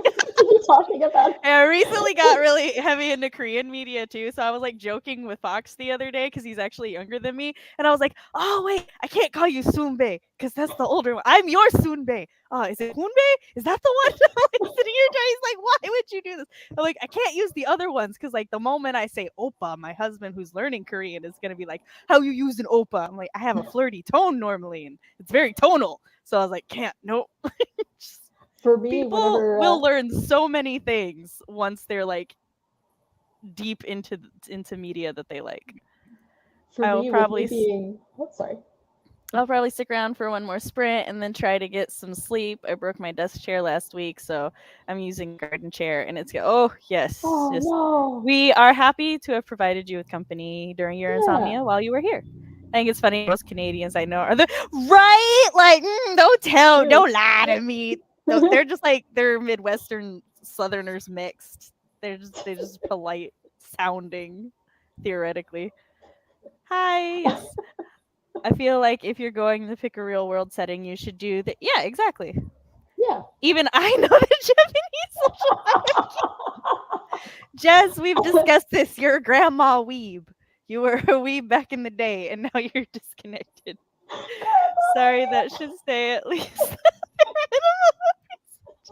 S3: you talking about it.
S1: I recently got really heavy into Korean media too, so I was like joking with Fox the other day because he's actually younger than me, and I was like, "Oh wait, I can't call you Soonbae because that's the older one. I'm your Soonbae. Is it Hoonbae? Is that the one?" I'm like sitting here trying. He's like, "Why would you do this?" I'm like, "I can't use the other ones because like the moment I say oppa, my husband who's learning Korean is gonna be like, how you use an oppa?" I'm like, I have a flirty tone normally, and it's very tonal. So I was like, "Can't, nope."
S3: For me,
S1: people
S3: whenever
S1: will learn so many things once they're like deep into media that they like. I'll probably stick around for one more sprint and then try to get some sleep. I broke my desk chair last week, so I'm using a garden chair, and it's
S3: no.
S1: We are happy to have provided you with company during your insomnia while you were here. I think it's funny. Most Canadians I know are right. Like, don't lie to me. No, they're just like they're Midwestern Southerners mixed. They're just polite sounding, theoretically. Hi. Yes. I feel like if you're going to pick a real world setting, you should do that. Yeah, exactly.
S3: Yeah.
S1: Even I know the Japanese social hierarchy. Jess, we've discussed this. You're a grandma weeb. You were a weeb back in the day, and now you're disconnected. Sorry, that should stay at least.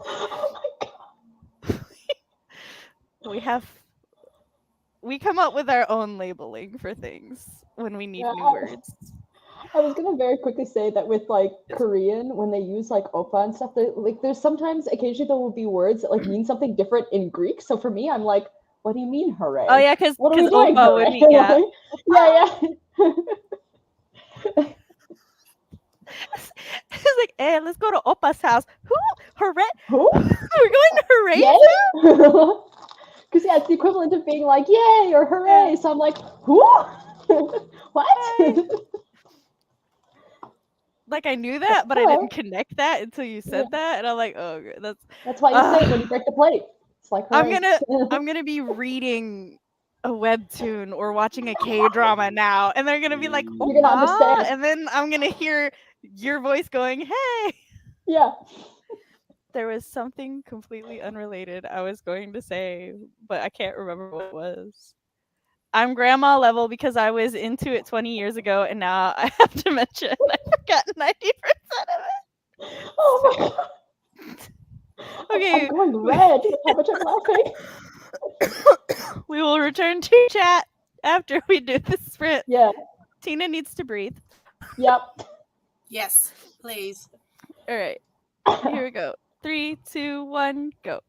S3: Oh my God.
S1: We come up with our own labeling for things when we need new words.
S3: I was gonna very quickly say that with like Korean, when they use like oppa and stuff, like there's sometimes occasionally there will be words that like mean something different in Greek. So for me, I'm like, What do you mean, hooray?
S1: Oh yeah, because
S3: What are we doing,
S1: Opa
S3: hooray?
S1: would be yeah.
S3: yeah.
S1: It's like, hey, let's go to Opa's house. Who? Hooray!
S3: Who?
S1: We're going to Hooray's
S3: Yay?
S1: house?
S3: Because yeah, it's the equivalent of being like, yay or hooray.
S1: Yeah.
S3: So I'm like, who? What?
S1: Hi. Like I knew that, but I
S3: Hello.
S1: didn't connect that until you said that, and I'm like, oh,
S3: That's why you say it when you break the plate. It's like,
S1: I'm
S3: hooray.
S1: gonna be reading a webtoon or watching a K-drama now, and they're gonna be like,
S3: You're gonna
S1: Opa,
S3: understand.
S1: and then I'm gonna hear your voice going, hey.
S3: Yeah.
S1: There was something completely unrelated I was going to say, but I can't remember what it was. I'm grandma level because I was into it 20 years ago, and now I have dementia, and I forgot 90% of it.
S3: Oh my god.
S1: Okay.
S3: I'm going red with how much I'm laughing.
S1: We will return to chat after we do the sprint.
S3: Yeah.
S1: Tina needs to breathe.
S3: Yep.
S2: Yes, please.
S1: All right. Here we go. 3, 2, 1, go.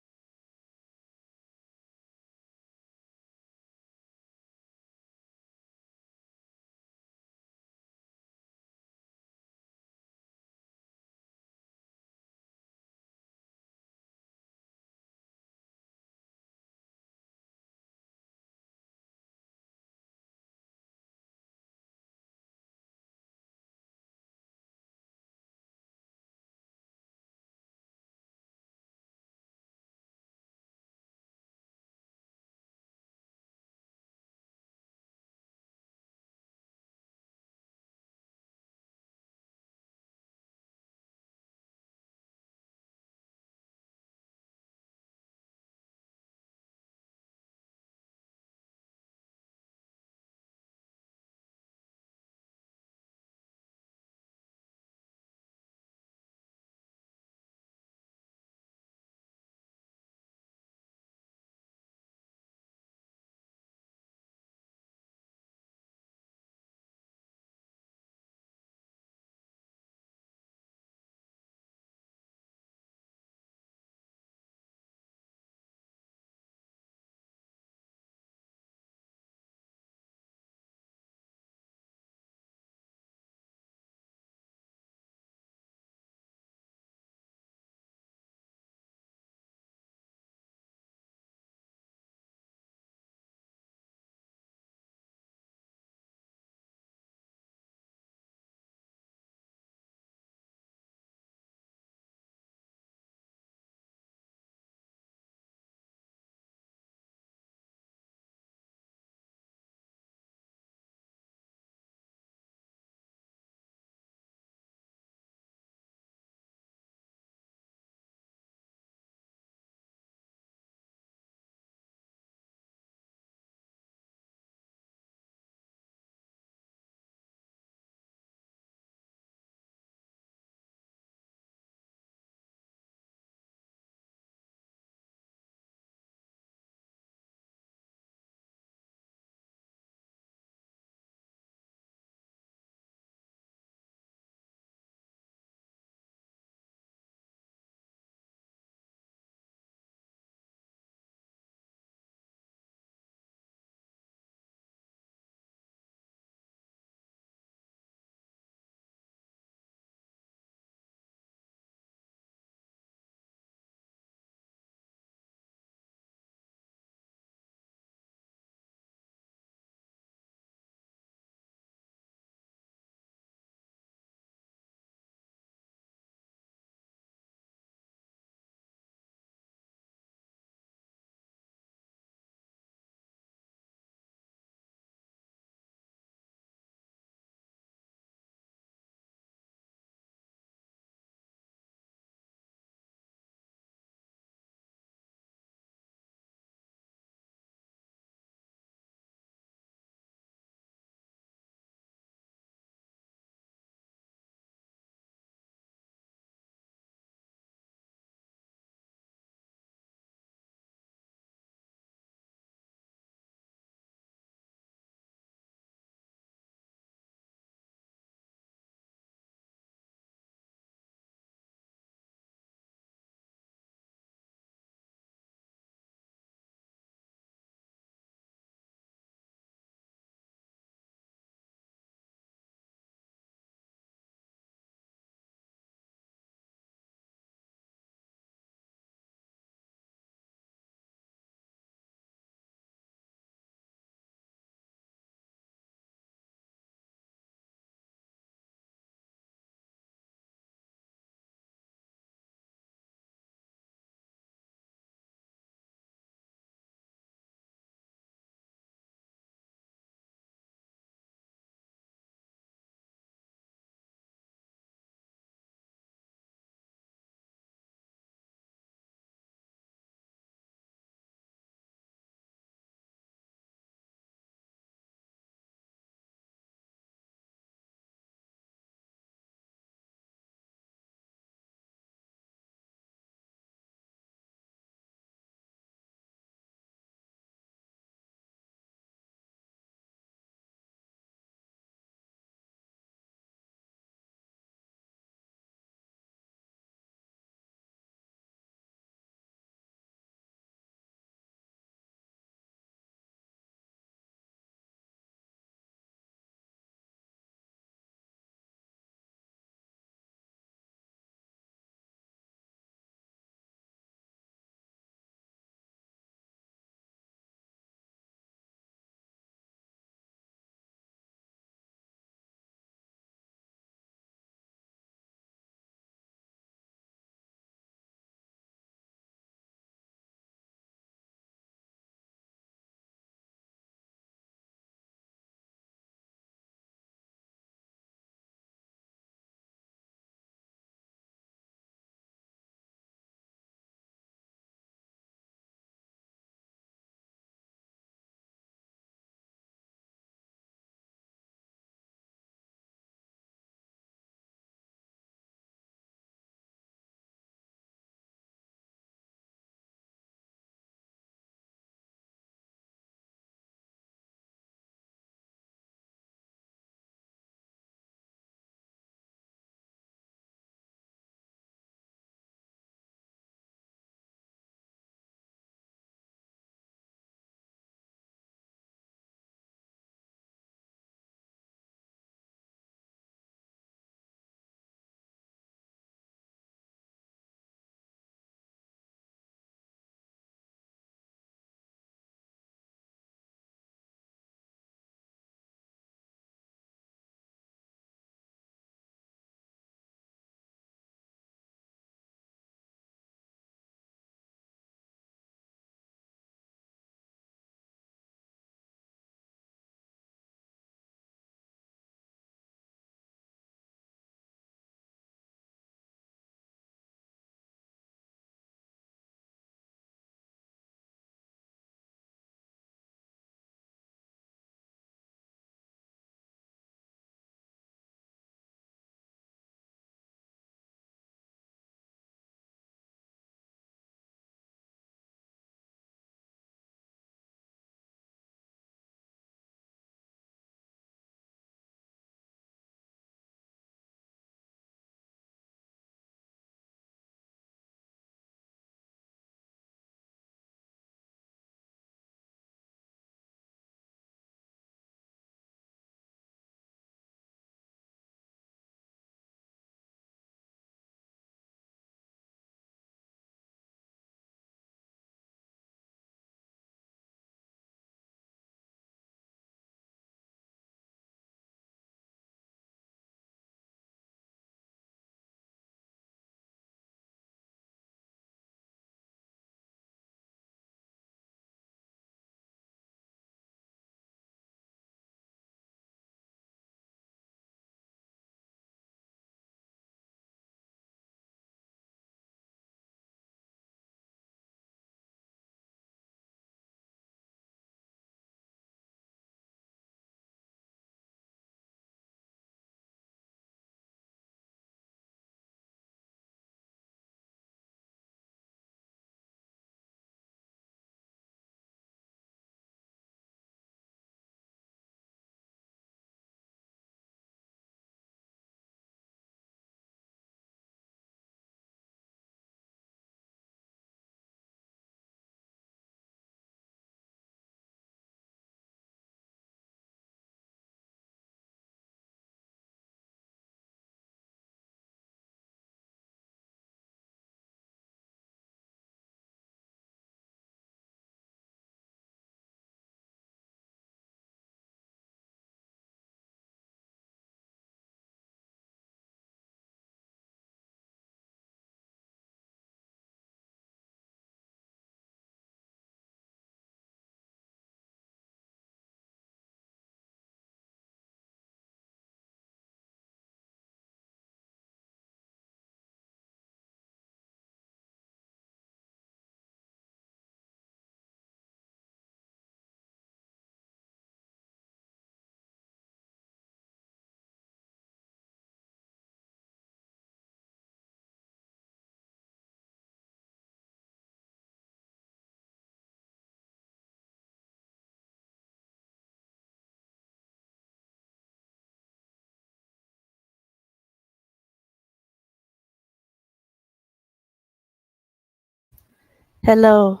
S1: Hello,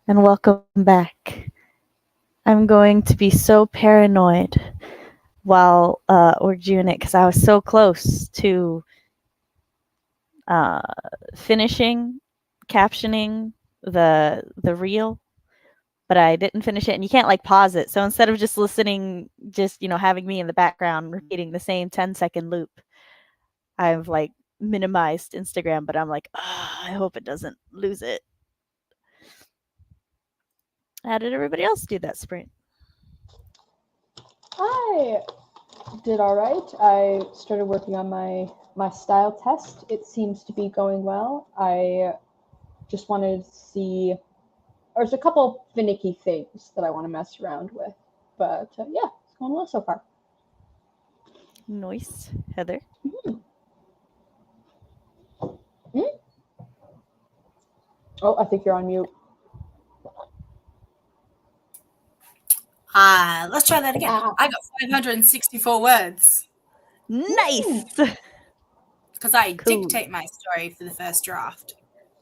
S1: and welcome back. I'm going to be so paranoid while we're doing it because I was so close to finishing captioning the reel, but I didn't finish it, and you can't like pause it. So instead of just listening, just having me in the background repeating the same 10-second loop, I've like minimized Instagram, but I'm like, I hope it doesn't lose it. How did everybody else do that sprint?
S3: I did all right. I started working on my style test. It seems to be going well. I just wanted to see. There's a couple finicky things that I want to mess around with, but yeah, it's going well so far.
S1: Nice, Heather.
S3: Oh, I think you're on mute.
S2: Let's try that again. I got 564 words.
S1: Nice.
S2: Because I
S1: Cool.
S2: dictate my story for the first draft.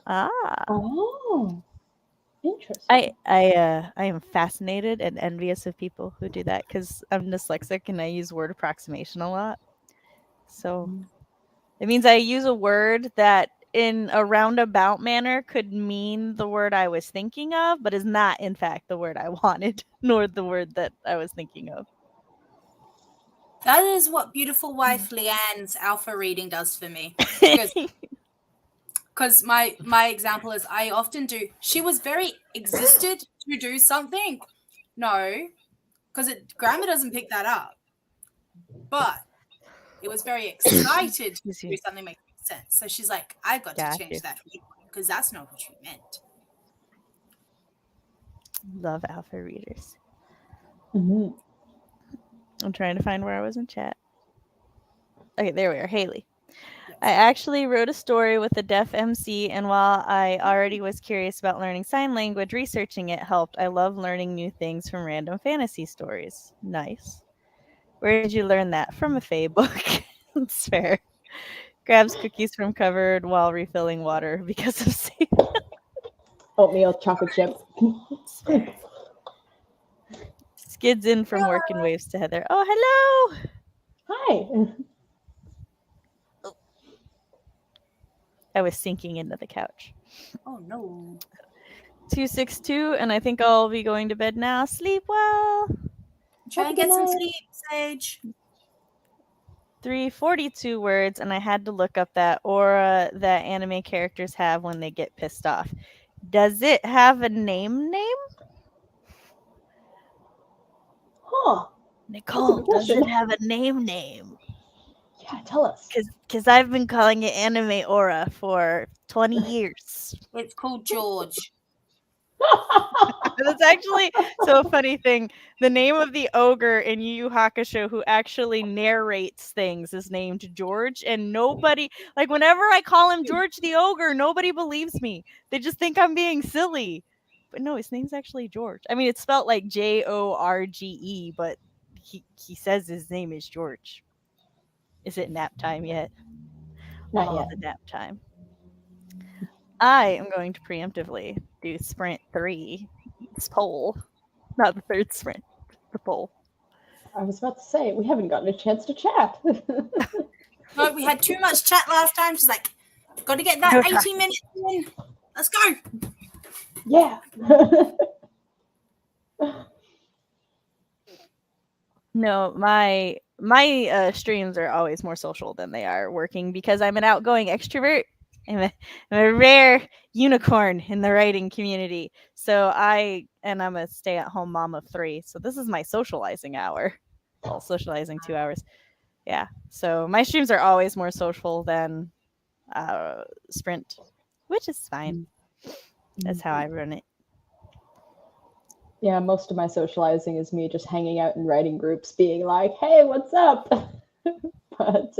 S3: Oh, interesting.
S1: I am fascinated and envious of people who do that because I'm dyslexic and I use word approximation a lot. So it means I use a word that in a roundabout manner could mean the word I was thinking of, but is not in fact the word I wanted, nor the word that I was thinking of.
S2: That is what beautiful wife Leanne's alpha reading does for me. Because my example is I often do. She was very existed to do something. No, because grammar doesn't pick that up. But it was very excited to do something making sense. So she's like, I've got to change that because that's not what you meant.
S1: Love alpha readers.
S3: Mm-hmm.
S1: I'm trying to find where I was in chat. Okay, there we are. Haley. Yes. I actually wrote a story with a deaf MC, and while I already was curious about learning sign language, researching it helped. I love learning new things from random fantasy stories. Nice. Where did you learn that? From a Fae book. That's fair. Grabs cookies from cupboard while refilling water because of safe.
S3: Oatmeal chocolate chip.
S1: Skids in from work and waves to Heather. Oh, hello.
S3: Hi.
S1: I was sinking into the couch.
S2: Oh, no.
S1: 262, and I think I'll be going to bed now. Sleep well.
S2: Try and get some sleep, Sage.
S1: 342 words, and I had to look up that aura that anime characters have when they get pissed off. Does it have a name?
S3: Huh.
S1: Nicole, does it have a name?
S3: Yeah, tell us.
S1: Because I've been calling it anime aura for 20 years.
S2: It's called George.
S1: That's actually so funny thing. The name of the ogre in Yu Yu Hakusho who actually narrates things is named George, and nobody, like whenever I call him George the ogre, nobody believes me. They just think I'm being silly. But no, his name's actually George. I mean, it's spelled like Jorge, but he says his name is George. Is it nap time yet?
S3: Not yet.
S1: The nap time. I am going to preemptively do sprint 3. It's poll. Not the third sprint. The poll.
S3: I was about to say, we haven't gotten a chance to chat.
S2: No, we had too much chat last time. She's like, got to get that 80 minutes in. Let's go.
S3: Yeah.
S1: No, my streams are always more social than they are working because I'm an outgoing extrovert. I'm a rare unicorn in the writing community. So I'm a stay-at-home mom of 3. So this is my socializing hour. Well, socializing 2 hours. Yeah. So my streams are always more social than sprint, which is fine. That's how I run it.
S3: Yeah, most of my socializing is me just hanging out in writing groups, being like, hey, what's up? But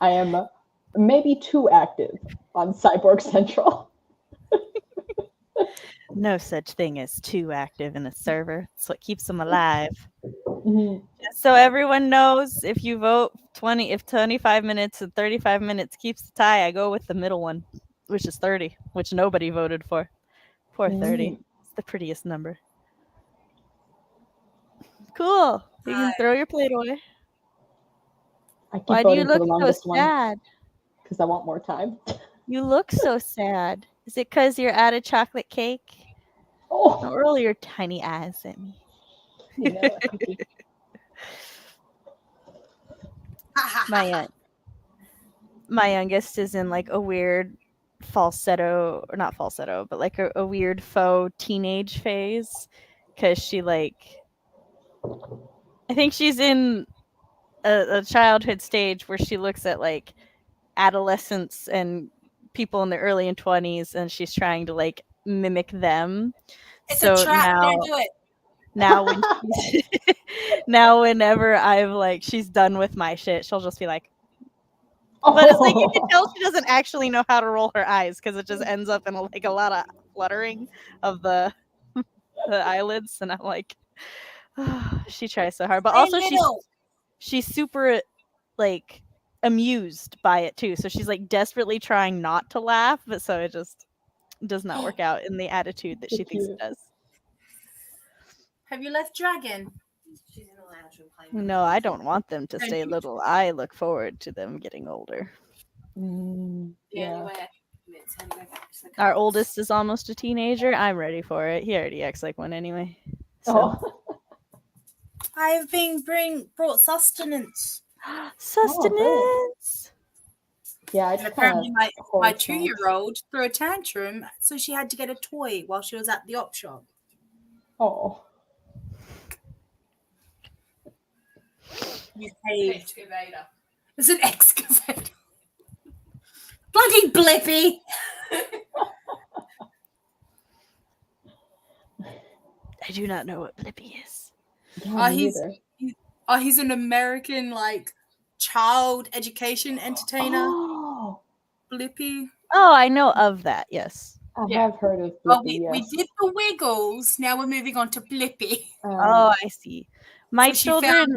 S3: I am maybe too active on Cyborg Central.
S1: No such thing as too active in a server. It's what keeps them alive.
S3: Mm-hmm.
S1: So everyone knows if you vote 25 minutes and 35 minutes keeps the tie, I go with the middle one, which is 30, which nobody voted for. Poor 30. It's the prettiest number. Cool. You can throw your plate away.
S3: I keep
S1: Why do you
S3: voting for
S1: look
S3: the
S1: so
S3: longest one
S1: sad?
S3: because I want more time.
S1: You look so sad. Is it because you're out of chocolate cake?
S3: Oh,
S1: Don't roll your tiny eyes at me.
S3: you know, a cookie.
S1: My youngest is in like a weird falsetto, or not falsetto, but like a weird faux teenage phase, because she like, I think she's in a childhood stage where she looks at like adolescents and people in the early 20s, and she's trying to like mimic them.
S2: It's
S1: So
S2: a trap.
S1: now,
S2: Don't do it.
S1: now when she's, now whenever I've like she's done with my shit, she'll just be like, but it's like you can tell she doesn't actually know how to roll her eyes, because it just ends up in like a lot of fluttering of the eyelids, and I'm like, oh, she tries so hard, but
S2: Stay
S1: also
S2: little.
S1: she's super like amused by it too, so she's like desperately trying not to laugh, but so it just does not work out in the attitude that she thinks it does.
S2: Have you left Dragon?
S4: She's in the lounge room playing.
S1: No, I don't want them to stay little. I look forward to them getting older.
S3: Yeah.
S1: Our oldest is almost a teenager. I'm ready for it. He already acts like one anyway. So.
S2: I have been brought sustenance.
S1: Sustenance.
S3: Yeah,
S2: And apparently my 2-year-old threw a tantrum, so she had to get a toy while she was at the op shop.
S3: Oh.
S2: You saved.
S4: Excavator.
S2: It's an excavator. Bloody Blippy!
S1: I do not know what Blippy is.
S3: Yeah,
S2: he's an American like child education entertainer.
S3: Oh.
S2: Blippy.
S1: Oh, I know of that. Yes.
S3: I have heard of Blippy.
S2: Well, we did the Wiggles. Now we're moving on to Blippy.
S1: Oh, I see. My children.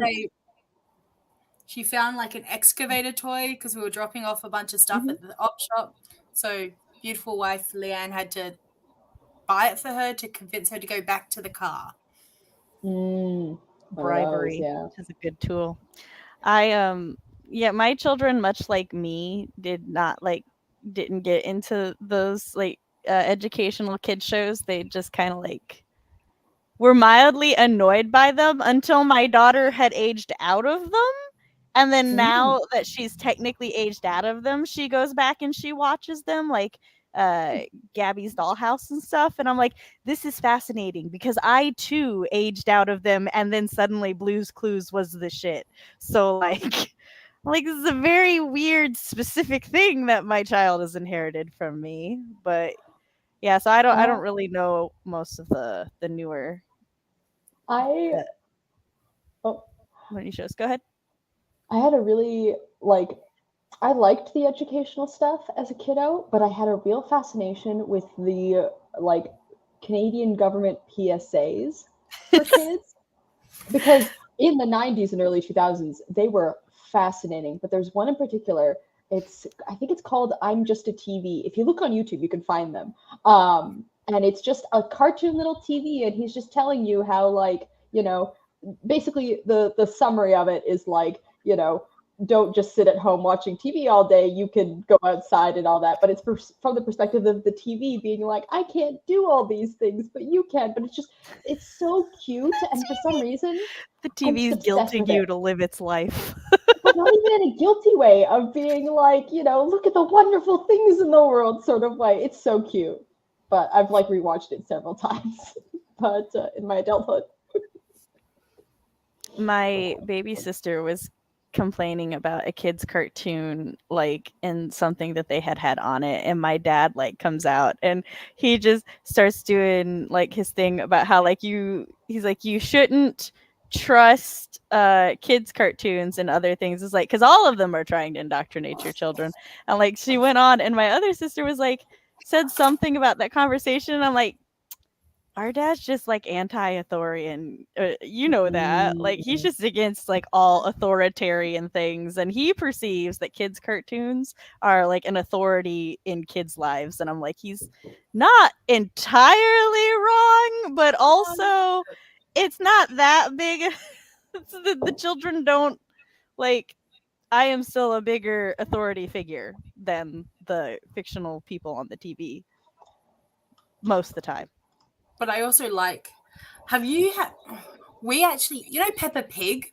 S2: She found like an excavator toy because we were dropping off a bunch of stuff at the op shop. So beautiful wife Leanne had to buy it for her to convince her to go back to the car.
S1: Bribery is a good tool. My children, much like me, didn't get into those like educational kid shows. They just kind of like were mildly annoyed by them until my daughter had aged out of them. And then now that she's technically aged out of them, she goes back and she watches them, like Gabby's Dollhouse and stuff. And I'm like, this is fascinating because I too aged out of them, and then suddenly Blue's Clues was the shit. So like this is a very weird specific thing that my child has inherited from me. But yeah, so I don't really know most of the newer money shows. Go ahead.
S3: I had a really I liked the educational stuff as a kiddo, but I had a real fascination with the Canadian government PSAs for kids, because in the 90s and early 2000s they were fascinating. But there's one in particular. I think it's called "I'm Just a TV." If you look on YouTube, you can find them. And it's just a cartoon little TV, and he's just telling you how basically the summary of it is don't just sit at home watching TV all day. You can go outside and all that. But it's from the perspective of the TV being like, I can't do all these things, but you can. But it's so cute. And for some reason,
S1: the TV is guilting you to live its life.
S3: But not even in a guilty way of being look at the wonderful things in the world sort of way. It's so cute. But I've rewatched it several times. But in my adulthood.
S1: My baby sister was complaining about a kid's cartoon and something that they had on it, and my dad comes out and he just starts doing his thing about how he's like, you shouldn't trust kids cartoons and other things. It's because all of them are trying to indoctrinate your children. And she went on, and my other sister was said something about that conversation, and I'm like, our dad's just like anti-authoritarian. You know that. Like he's just against like all authoritarian things, and he perceives that kids' cartoons are like an authority in kids' lives. And I'm like, he's not entirely wrong, but also it's not that big. The children don't like. I am still a bigger authority figure than the fictional people on the TV most of the time.
S2: But I also like. Have you had? We actually, Peppa Pig.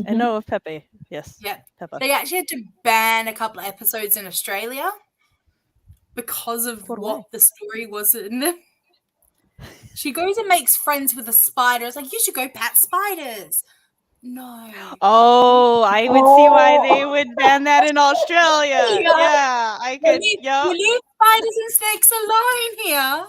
S1: I know of Pepe. Yes.
S2: Yeah.
S1: Peppa.
S2: They actually had to ban a couple of episodes in Australia because of what the story was in them. She goes and makes friends with a spider. It's like, you should go pat spiders. No.
S1: Oh, I would see why they would ban that in Australia. Yeah, I could.
S2: We leave spiders and snakes alone here.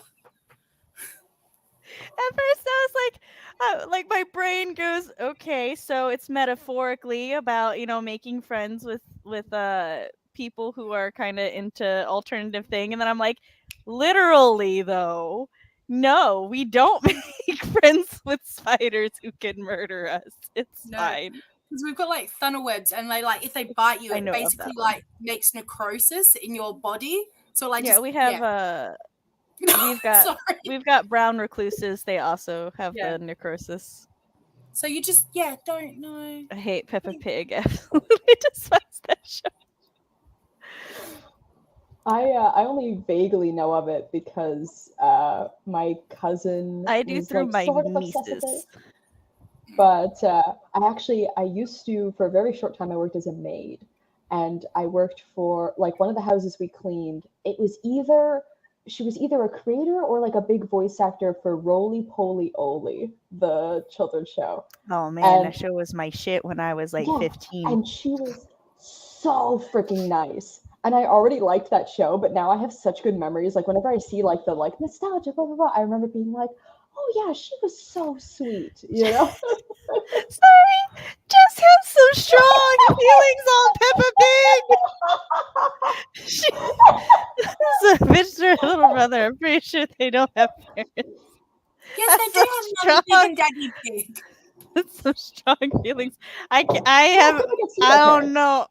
S1: At first, I was like my brain goes, okay, so it's metaphorically about making friends with people who are kind of into alternative thing, and then I'm like, literally though, no, we don't make friends with spiders who can murder us. It's fine.
S2: Because we've got like thunder webs, and they like if they bite you, it basically like makes necrosis in your body. So like
S1: we have we've got brown recluses. They also have the necrosis.
S2: So you just don't know.
S1: I hate Peppa Pig. Absolutely despise that show.
S3: I only vaguely know of it because my cousin.
S1: I do through my nieces.
S3: But I used to, for a very short time, I worked as a maid, and I worked for like one of the houses we cleaned. She was either a creator or like a big voice actor for Roly Poly Oly, the children's show.
S1: Oh man, that show was my shit when I was like 15.
S3: And she was so freaking nice. And I already liked that show, but now I have such good memories. Like whenever I see like the like nostalgia, blah blah blah, I remember being like, oh yeah, she was so sweet,
S1: Sorry, Jess has some strong feelings on Peppa Pig. She's a bitch to her little brother. I'm pretty sure they don't have parents.
S2: Yes, they do have Mommy Pig and Daddy Pig.
S1: That's some strong feelings. I don't know.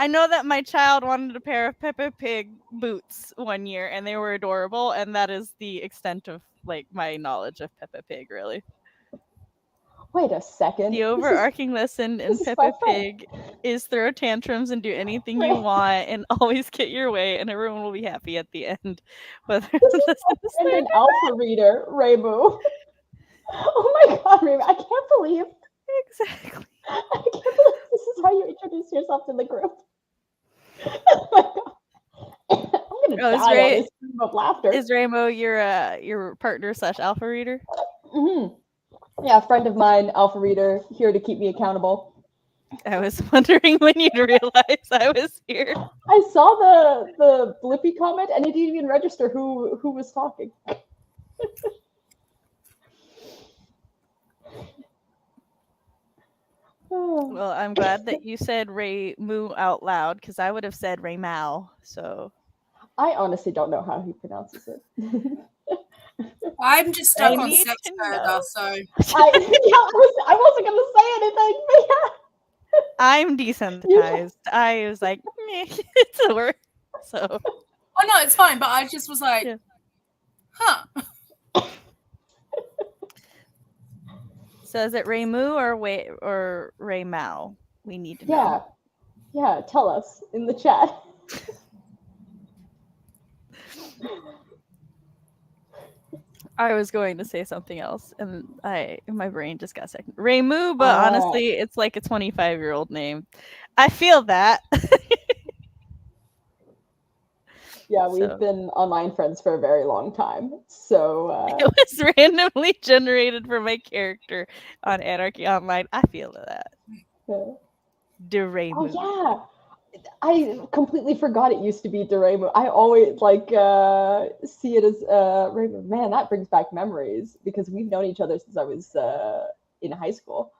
S1: I know that my child wanted a pair of Peppa Pig boots one year, and they were adorable, and that is the extent of like my knowledge of Peppa Pig, really.
S3: Wait a second.
S1: The overarching lesson in Peppa Pig is throw tantrums and do anything you want and always get your way, and everyone will be happy at the end. Whether
S3: and an alpha reader, Raymu. Oh my god, Raymu! I can't believe.
S1: Exactly.
S3: I can't believe this is how you introduce yourself to the group. Oh my god. I'm gonna die on this stream of laughter.
S1: Is Raymo your partner / alpha reader?
S3: Mm-hmm. Yeah, a friend of mine, alpha reader, here to keep me accountable.
S1: I was wondering when you'd realize I was here.
S3: I saw the Blippi comment, and it didn't even register who was talking.
S1: Well, I'm glad that you said Ray Moo out loud, because I would have said Ray Mao. So
S3: I honestly don't know how he pronounces it.
S2: I'm just stuck on sex burger, so
S3: I wasn't gonna say anything. But yeah.
S1: I'm desensitized. I was like, it's a word. So
S2: oh no, it's fine. But I just was like, huh.
S1: So is it Ray Moo or Ray Mao? We need to know.
S3: Yeah. Tell us in the chat.
S1: I was going to say something else, and my brain just got second. Ray Moo, but honestly, it's like a 25-year-old name. I feel that.
S3: Yeah, we've been online friends for a very long time. So
S1: it was randomly generated for my character on Anarchy Online. I feel that. DeRaymu.
S3: Oh yeah, I completely forgot it used to be DeRaymu. I always see it as Raymu. Man, that brings back memories because we've known each other since I was in high school.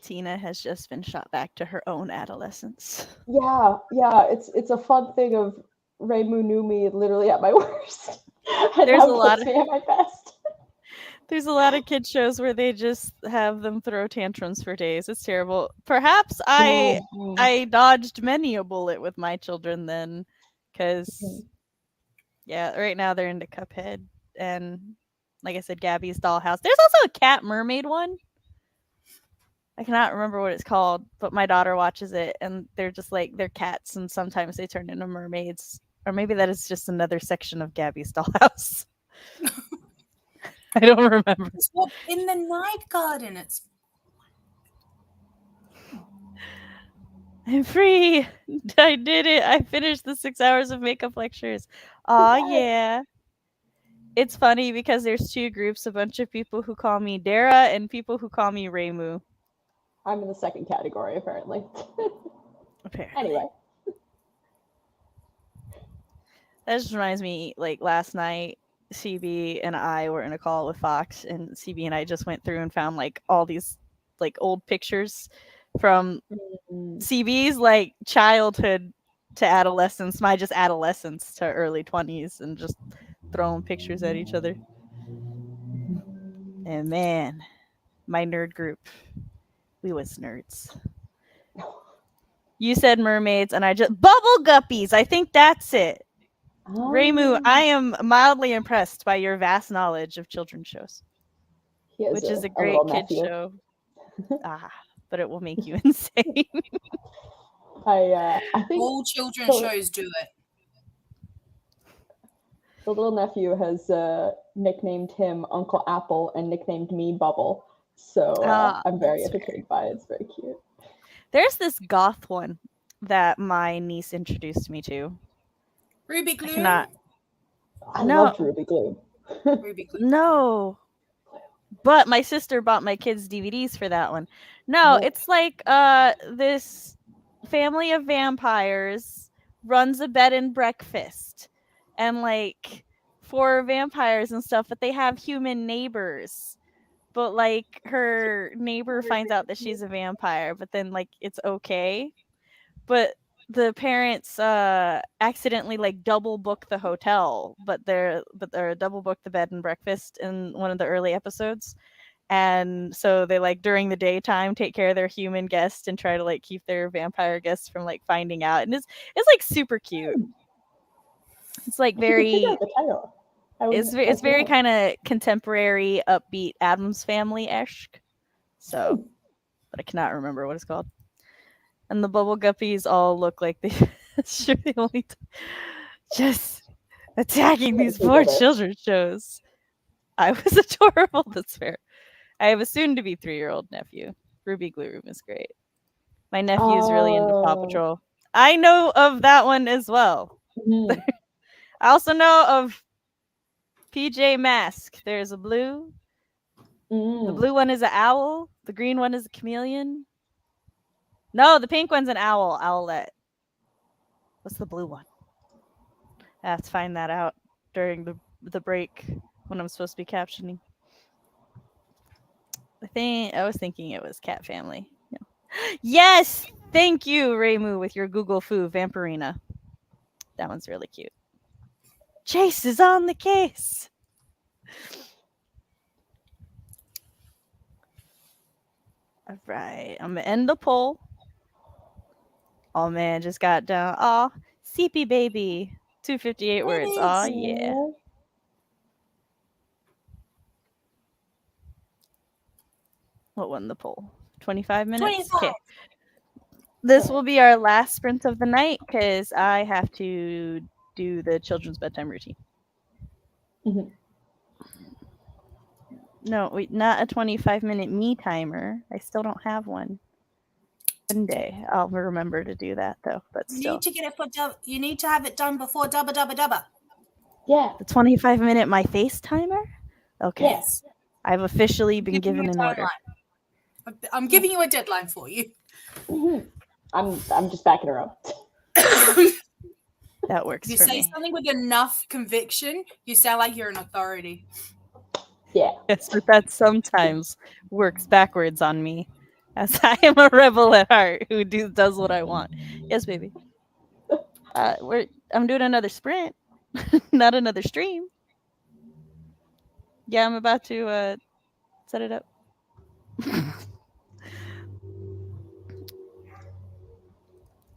S1: Tina has just been shot back to her own adolescence.
S3: Yeah, it's a fun thing of Raymu knew me literally at my worst.
S1: There's a lot of
S3: me at my best.
S1: There's a lot of kid shows where they just have them throw tantrums for days. It's terrible. Perhaps I dodged many a bullet with my children then, because yeah, right now they're into Cuphead and, like I said, Gabby's Dollhouse. There's also a cat mermaid one. I cannot remember what it's called, but my daughter watches it, and they're just like, they're cats, and sometimes they turn into mermaids. Or maybe that is just another section of Gabby's Dollhouse. I don't remember.
S2: Well, in the night garden, it's.
S1: I'm free. I did it. I finished the 6 hours of makeup lectures. Aw, yeah. It's funny because there's two groups, a bunch of people who call me Dara and people who call me Raymu.
S3: I'm in the second category, apparently.
S1: Apparently.
S3: Anyway.
S1: That just reminds me, like, last night, CB and I were in a call with Fox, and CB and I just went through and found, like, all these, like, old pictures from CB's, like, childhood to adolescence, my just adolescence to early 20s, and just throwing pictures at each other. And man, my nerd group, we was nerds. You said mermaids, and I just bubble guppies. I think that's it. Raymu, I am mildly impressed by your vast knowledge of children's shows, which is a great kid show. But it will make you insane.
S3: I think
S2: all children's shows do it.
S3: The little nephew has nicknamed him Uncle Apple and nicknamed me Bubble. So I'm very entertained by it. It's very cute.
S1: There's this goth one that my niece introduced me to.
S2: Ruby Glue?
S3: I loved Ruby Glue.
S2: Ruby Glue.
S1: No. But my sister bought my kids DVDs for that one. No, it's like this family of vampires runs a bed and breakfast. And like 4 vampires and stuff, but they have human neighbors. But like her neighbor finds out that she's a vampire, but then like it's okay. But the parents accidentally like double book the hotel, but they're double book the bed and breakfast in one of the early episodes. And so they like during the daytime take care of their human guests and try to like keep their vampire guests from like finding out. And it's like super cute. It's like very it's very kind of contemporary, upbeat Addams Family-esque. So, but I cannot remember what it's called. And the Bubble Guppies all look like they should be only just attacking these poor children's shows. I was adorable, that's fair. I have a soon-to-be 3-year-old nephew. Ruby Glue Room is great. My nephew's really into Paw Patrol. I know of that one as well. I also know of PJ Masks. There's a blue. The blue one is an owl. The green one is a chameleon. No, the pink one's an owl. Owlet. What's the blue one? I have to find that out during the break when I'm supposed to be captioning. I was thinking it was Cat Family. No. Yes! Thank you, Raymu, with your Google Foo Vampirina. That one's really cute. Chase is on the case. All right, I'm gonna end the poll. Oh man, just got down. Aw, CP baby. 258 words. Aw, yeah. What won the poll? 25 minutes?
S2: 25.
S1: Okay. This will be our last sprint of the night because I have to do the children's bedtime routine. No, wait, not a 25-minute me timer. I still don't have one. One day I'll remember to do that though. But still,
S2: you need to get it for you need to have it done before dubba.
S3: Yeah,
S1: the 25-minute my face timer. Okay.
S2: Yes,
S1: I've officially been given an order.
S2: I'm giving you a deadline for you.
S3: I'm just backing her up.
S1: That works.
S2: If you
S1: for
S2: say
S1: me.
S2: something with enough conviction, you sound like you're an authority.
S3: Yeah.
S1: Yes, but that sometimes works backwards on me, as I am a rebel at heart who does what I want. Yes, baby. I'm doing another sprint, not another stream. Yeah, I'm about to set it up.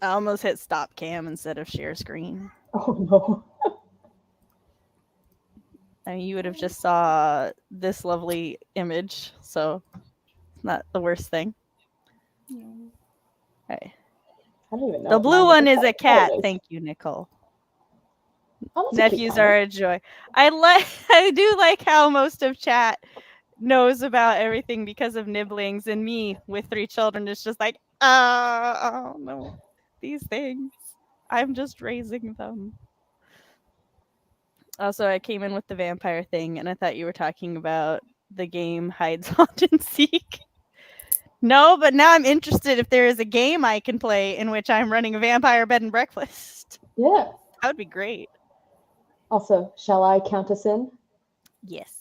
S1: I almost hit stop cam instead of share screen.
S3: Oh no.
S1: I mean, you would have just saw this lovely image, so it's not the worst thing. Okay.
S3: I don't even know.
S1: The
S3: what
S1: blue
S3: mine
S1: one is
S3: Oh,
S1: a cat.
S3: it is.
S1: Thank you, Nicole.
S3: Oh, that's a cute
S1: Nephews
S3: title.
S1: are a joy. I do like how most of chat knows about everything because of nibblings, and me with 3 children is just like, I don't know these things. I'm just raising them. Also, I came in with the vampire thing, and I thought you were talking about the game Hide, Haunt, and Seek. No, but now I'm interested if there is a game I can play in which I'm running a vampire bed and breakfast.
S3: Yeah.
S1: That would be great.
S3: Also, shall I count us in?
S1: Yes.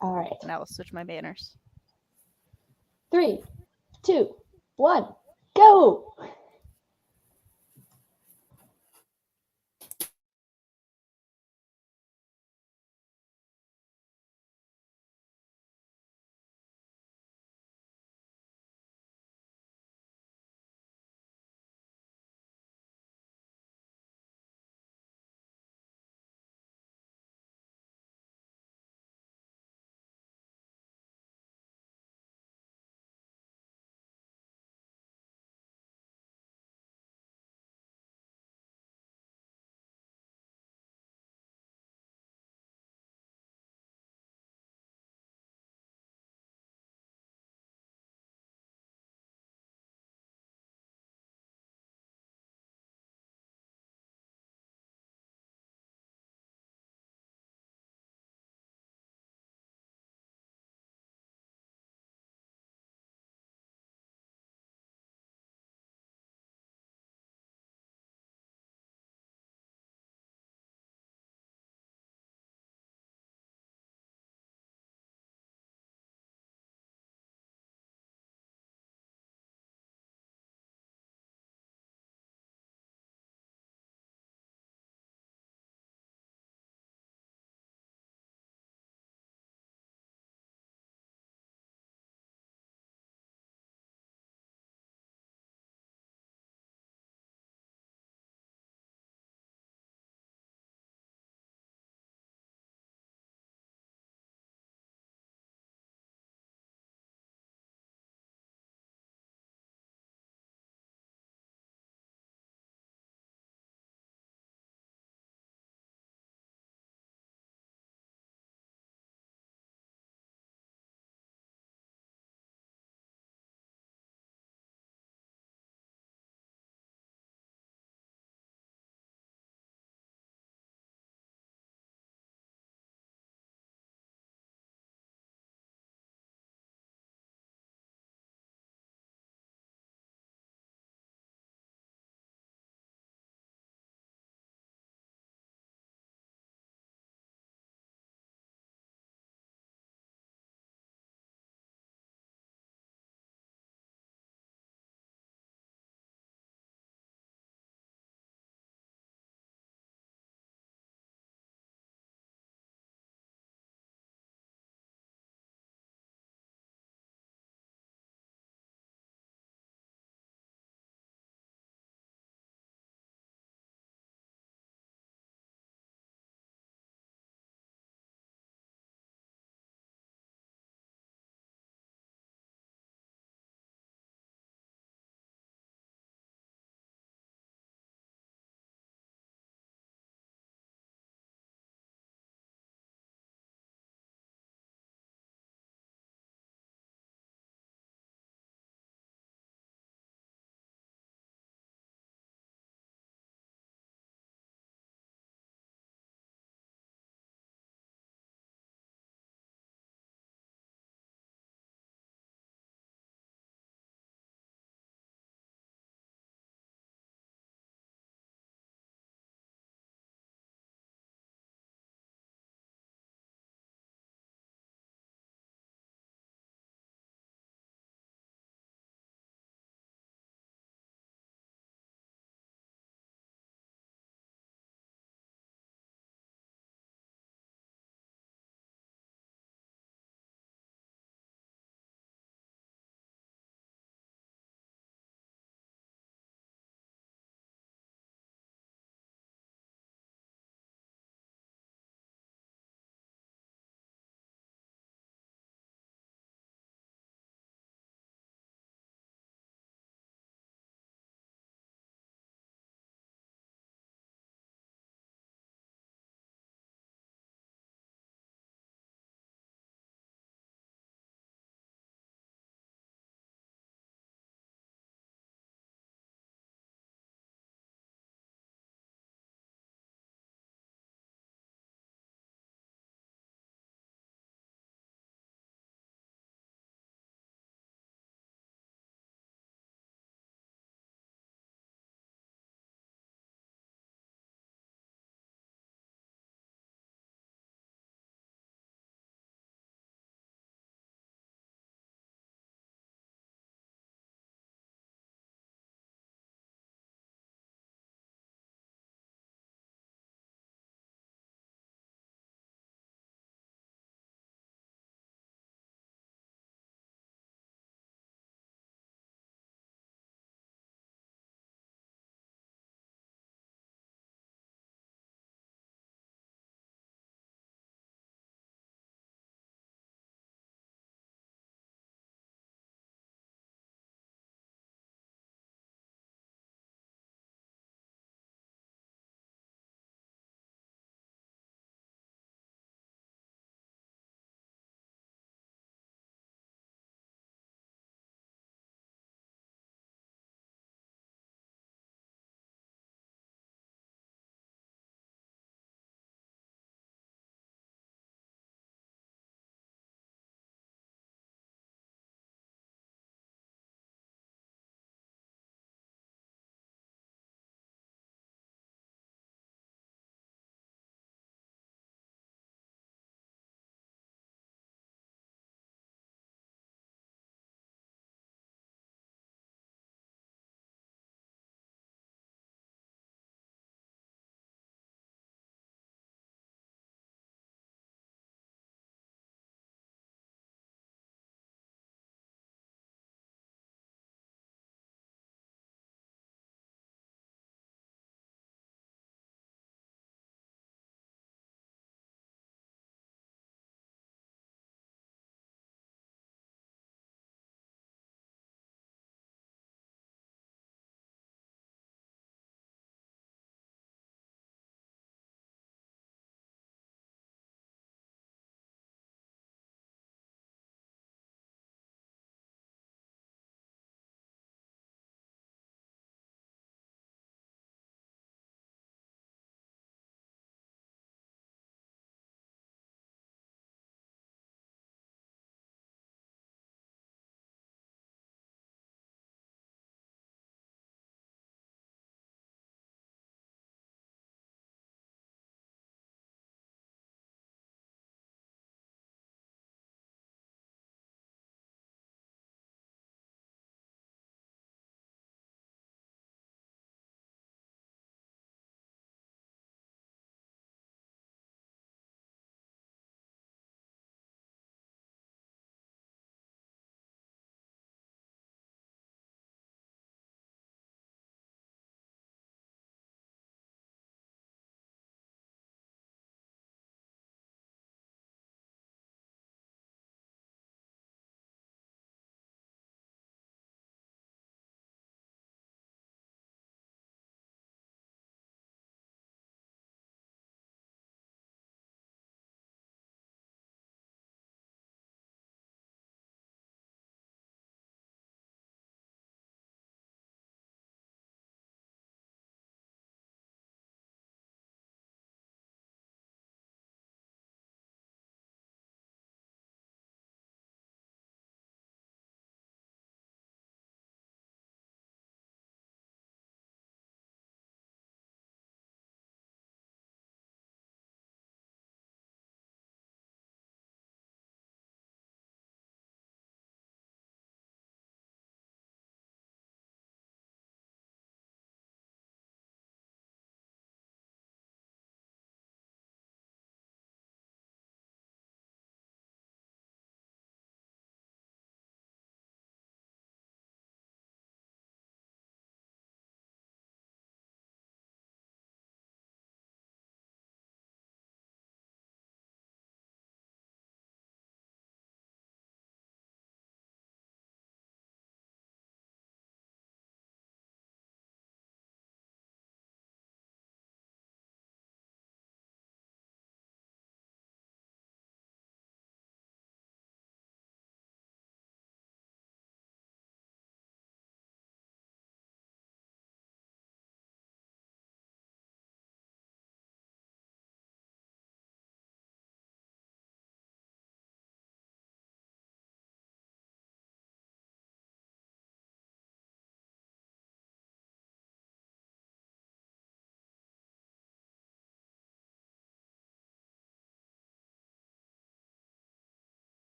S3: All right.
S1: And I will switch my banners.
S3: 3, 2, 1, go!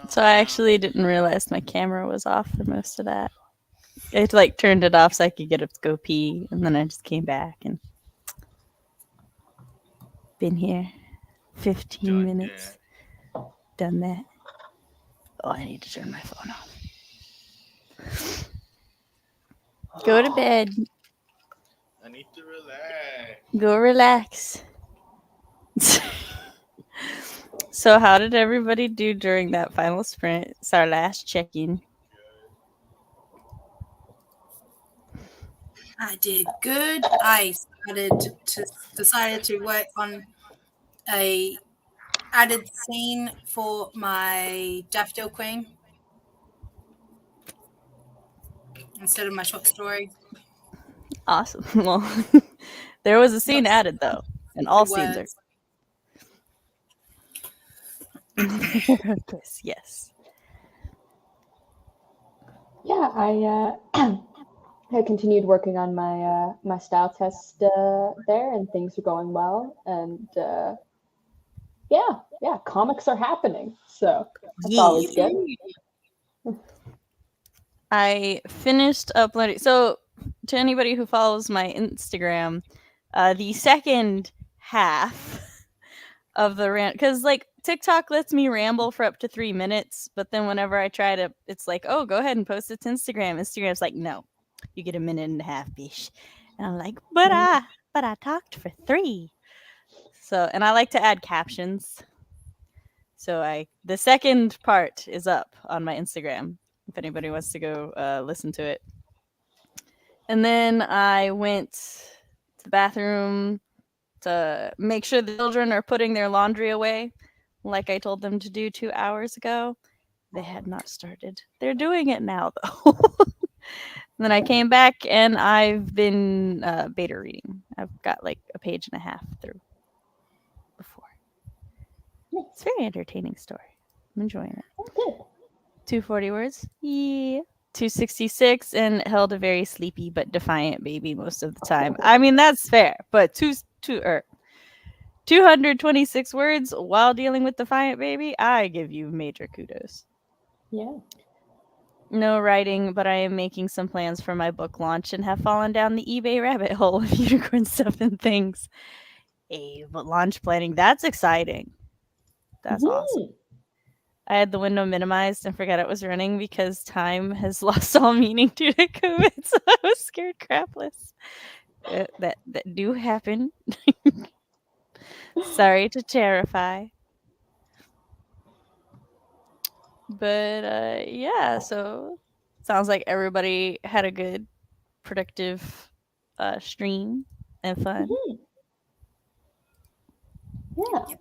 S1: So I actually didn't realize my camera was off for most of that. I like turned it off so I could get up to go pee, and then I just came back and been here 15 minutes. Done that. Oh, I need to turn my phone off. Go to bed.
S5: I need to relax.
S1: Go relax. So how did everybody do during that final sprint? It's our last check-in.
S2: I did good. I decided to work on a added scene for my Daffodil Queen instead of my short story.
S1: Awesome. Well, there was a scene added though, and all scenes are. Yes.
S3: Yeah, I continued working on my my style test there, and things are going well. And yeah, comics are happening, so that's always good.
S1: I finished uploading. So, to anybody who follows my Instagram, the second half of the rant, because like TikTok lets me ramble for up to 3 minutes, but then whenever I try to, it's like, oh, go ahead and post it to Instagram. Instagram's like, no, you get a minute and a half, bish. And I'm like, but I talked for 3. So, and I like to add captions. So the second part is up on my Instagram if anybody wants to go listen to it. And then I went to the bathroom to make sure the children are putting their laundry away, like I told them to do 2 hours ago. They had not started. They're doing it now, though. Then I came back and I've been beta reading. I've got like a page and a half through before. It's a very entertaining story. I'm enjoying it.
S3: Oh, good.
S1: 240 words. Yeah. 266 and held a very sleepy but defiant baby most of the time. I mean, that's fair, but 226 words while dealing with defiant baby, I give you major kudos.
S3: Yeah.
S1: No writing, but I am making some plans for my book launch and have fallen down the eBay rabbit hole of unicorn stuff and things. But launch planning, that's exciting. That's awesome. I had the window minimized and forgot it was running because time has lost all meaning due to COVID, so I was scared crapless. That do happen. Sorry to terrify. But yeah, so sounds like everybody had a good, productive stream and fun.
S3: Yeah.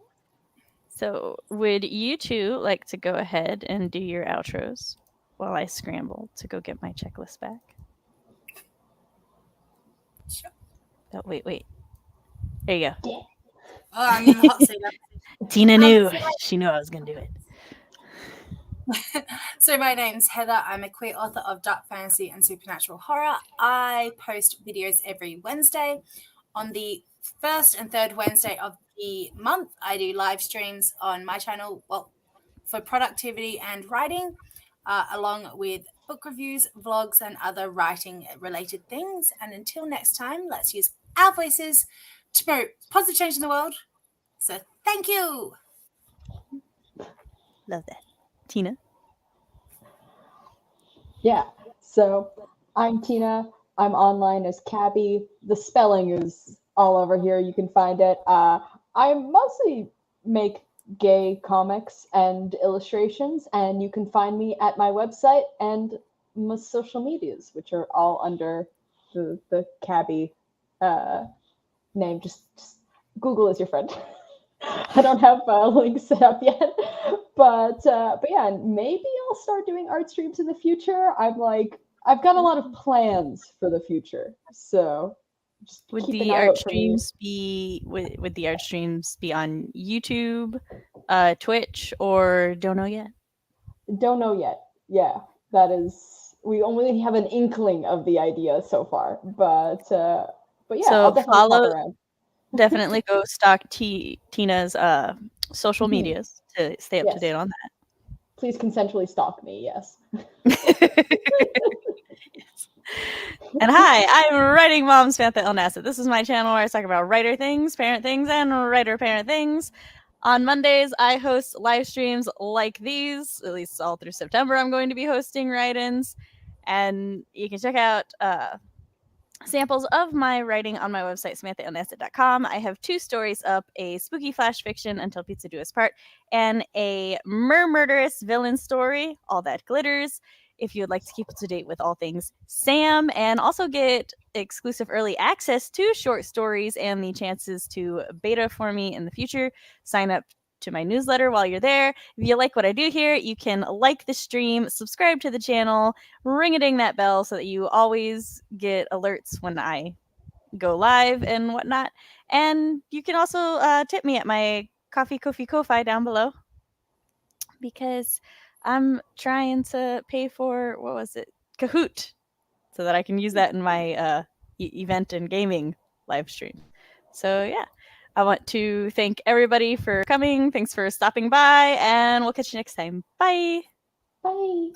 S1: So would you two like to go ahead and do your outros while I scramble to go get my checklist back?
S2: Sure.
S1: Oh, wait. There you go.
S2: Oh, I'm in the hot seat.
S1: Tina knew. She knew I was going to do it.
S2: So my name's Heather. I'm a queer author of dark fantasy and supernatural horror. I post videos every Wednesday. On the first and third Wednesday of the month, I do live streams on my channel, well, for productivity and writing, along with book reviews, vlogs, and other writing-related things. And until next time, let's use our voices to promote positive change in the world. So thank you.
S1: Love that. Tina?
S3: Yeah. So I'm Tina. I'm online as Cabby. The spelling is all over here. You can find it. I mostly make gay comics and illustrations, and you can find me at my website and my social medias, which are all under the Cabby name. Just Google is your friend. I don't have links set up yet, but yeah, maybe I'll start doing art streams in the future. I've got a lot of plans for the future, so just
S1: Would
S3: keep an
S1: the
S3: eye
S1: art
S3: out for me.
S1: streams be would the art streams be on YouTube, Twitch, or don't know yet?
S3: Don't know yet. Yeah, that is. We only have an inkling of the idea so far, but yeah,
S1: So
S3: I'll definitely pop
S1: follow-
S3: around.
S1: Definitely go stalk Tina's social medias to stay up to date on that.
S3: Please consensually stalk me, yes.
S1: And hi, I'm Writing Mom Samantha Nasset. This is my channel where I talk about writer things, parent things, and writer-parent things. On Mondays, I host live streams like these. At least all through September, I'm going to be hosting write-ins. And you can check out samples of my writing on my website, samanthailnasset.com. I have 2 stories up, a spooky flash fiction, Until Pizza Do Us Part, and a murderous villain story, All That Glitters. If you would like to keep up to date with all things Sam and also get exclusive early access to short stories and the chances to beta for me in the future, sign up to my newsletter while you're there. If you like what I do here, you can like the stream, subscribe to the channel, ring-a-ding that bell so that you always get alerts when I go live and whatnot. And you can also tip me at my Ko-fi down below, because I'm trying to pay for, what was it, Kahoot, so that I can use that in my event and gaming live stream. So yeah, I want to thank everybody for coming. Thanks for stopping by, and we'll catch you next time. Bye.
S3: Bye.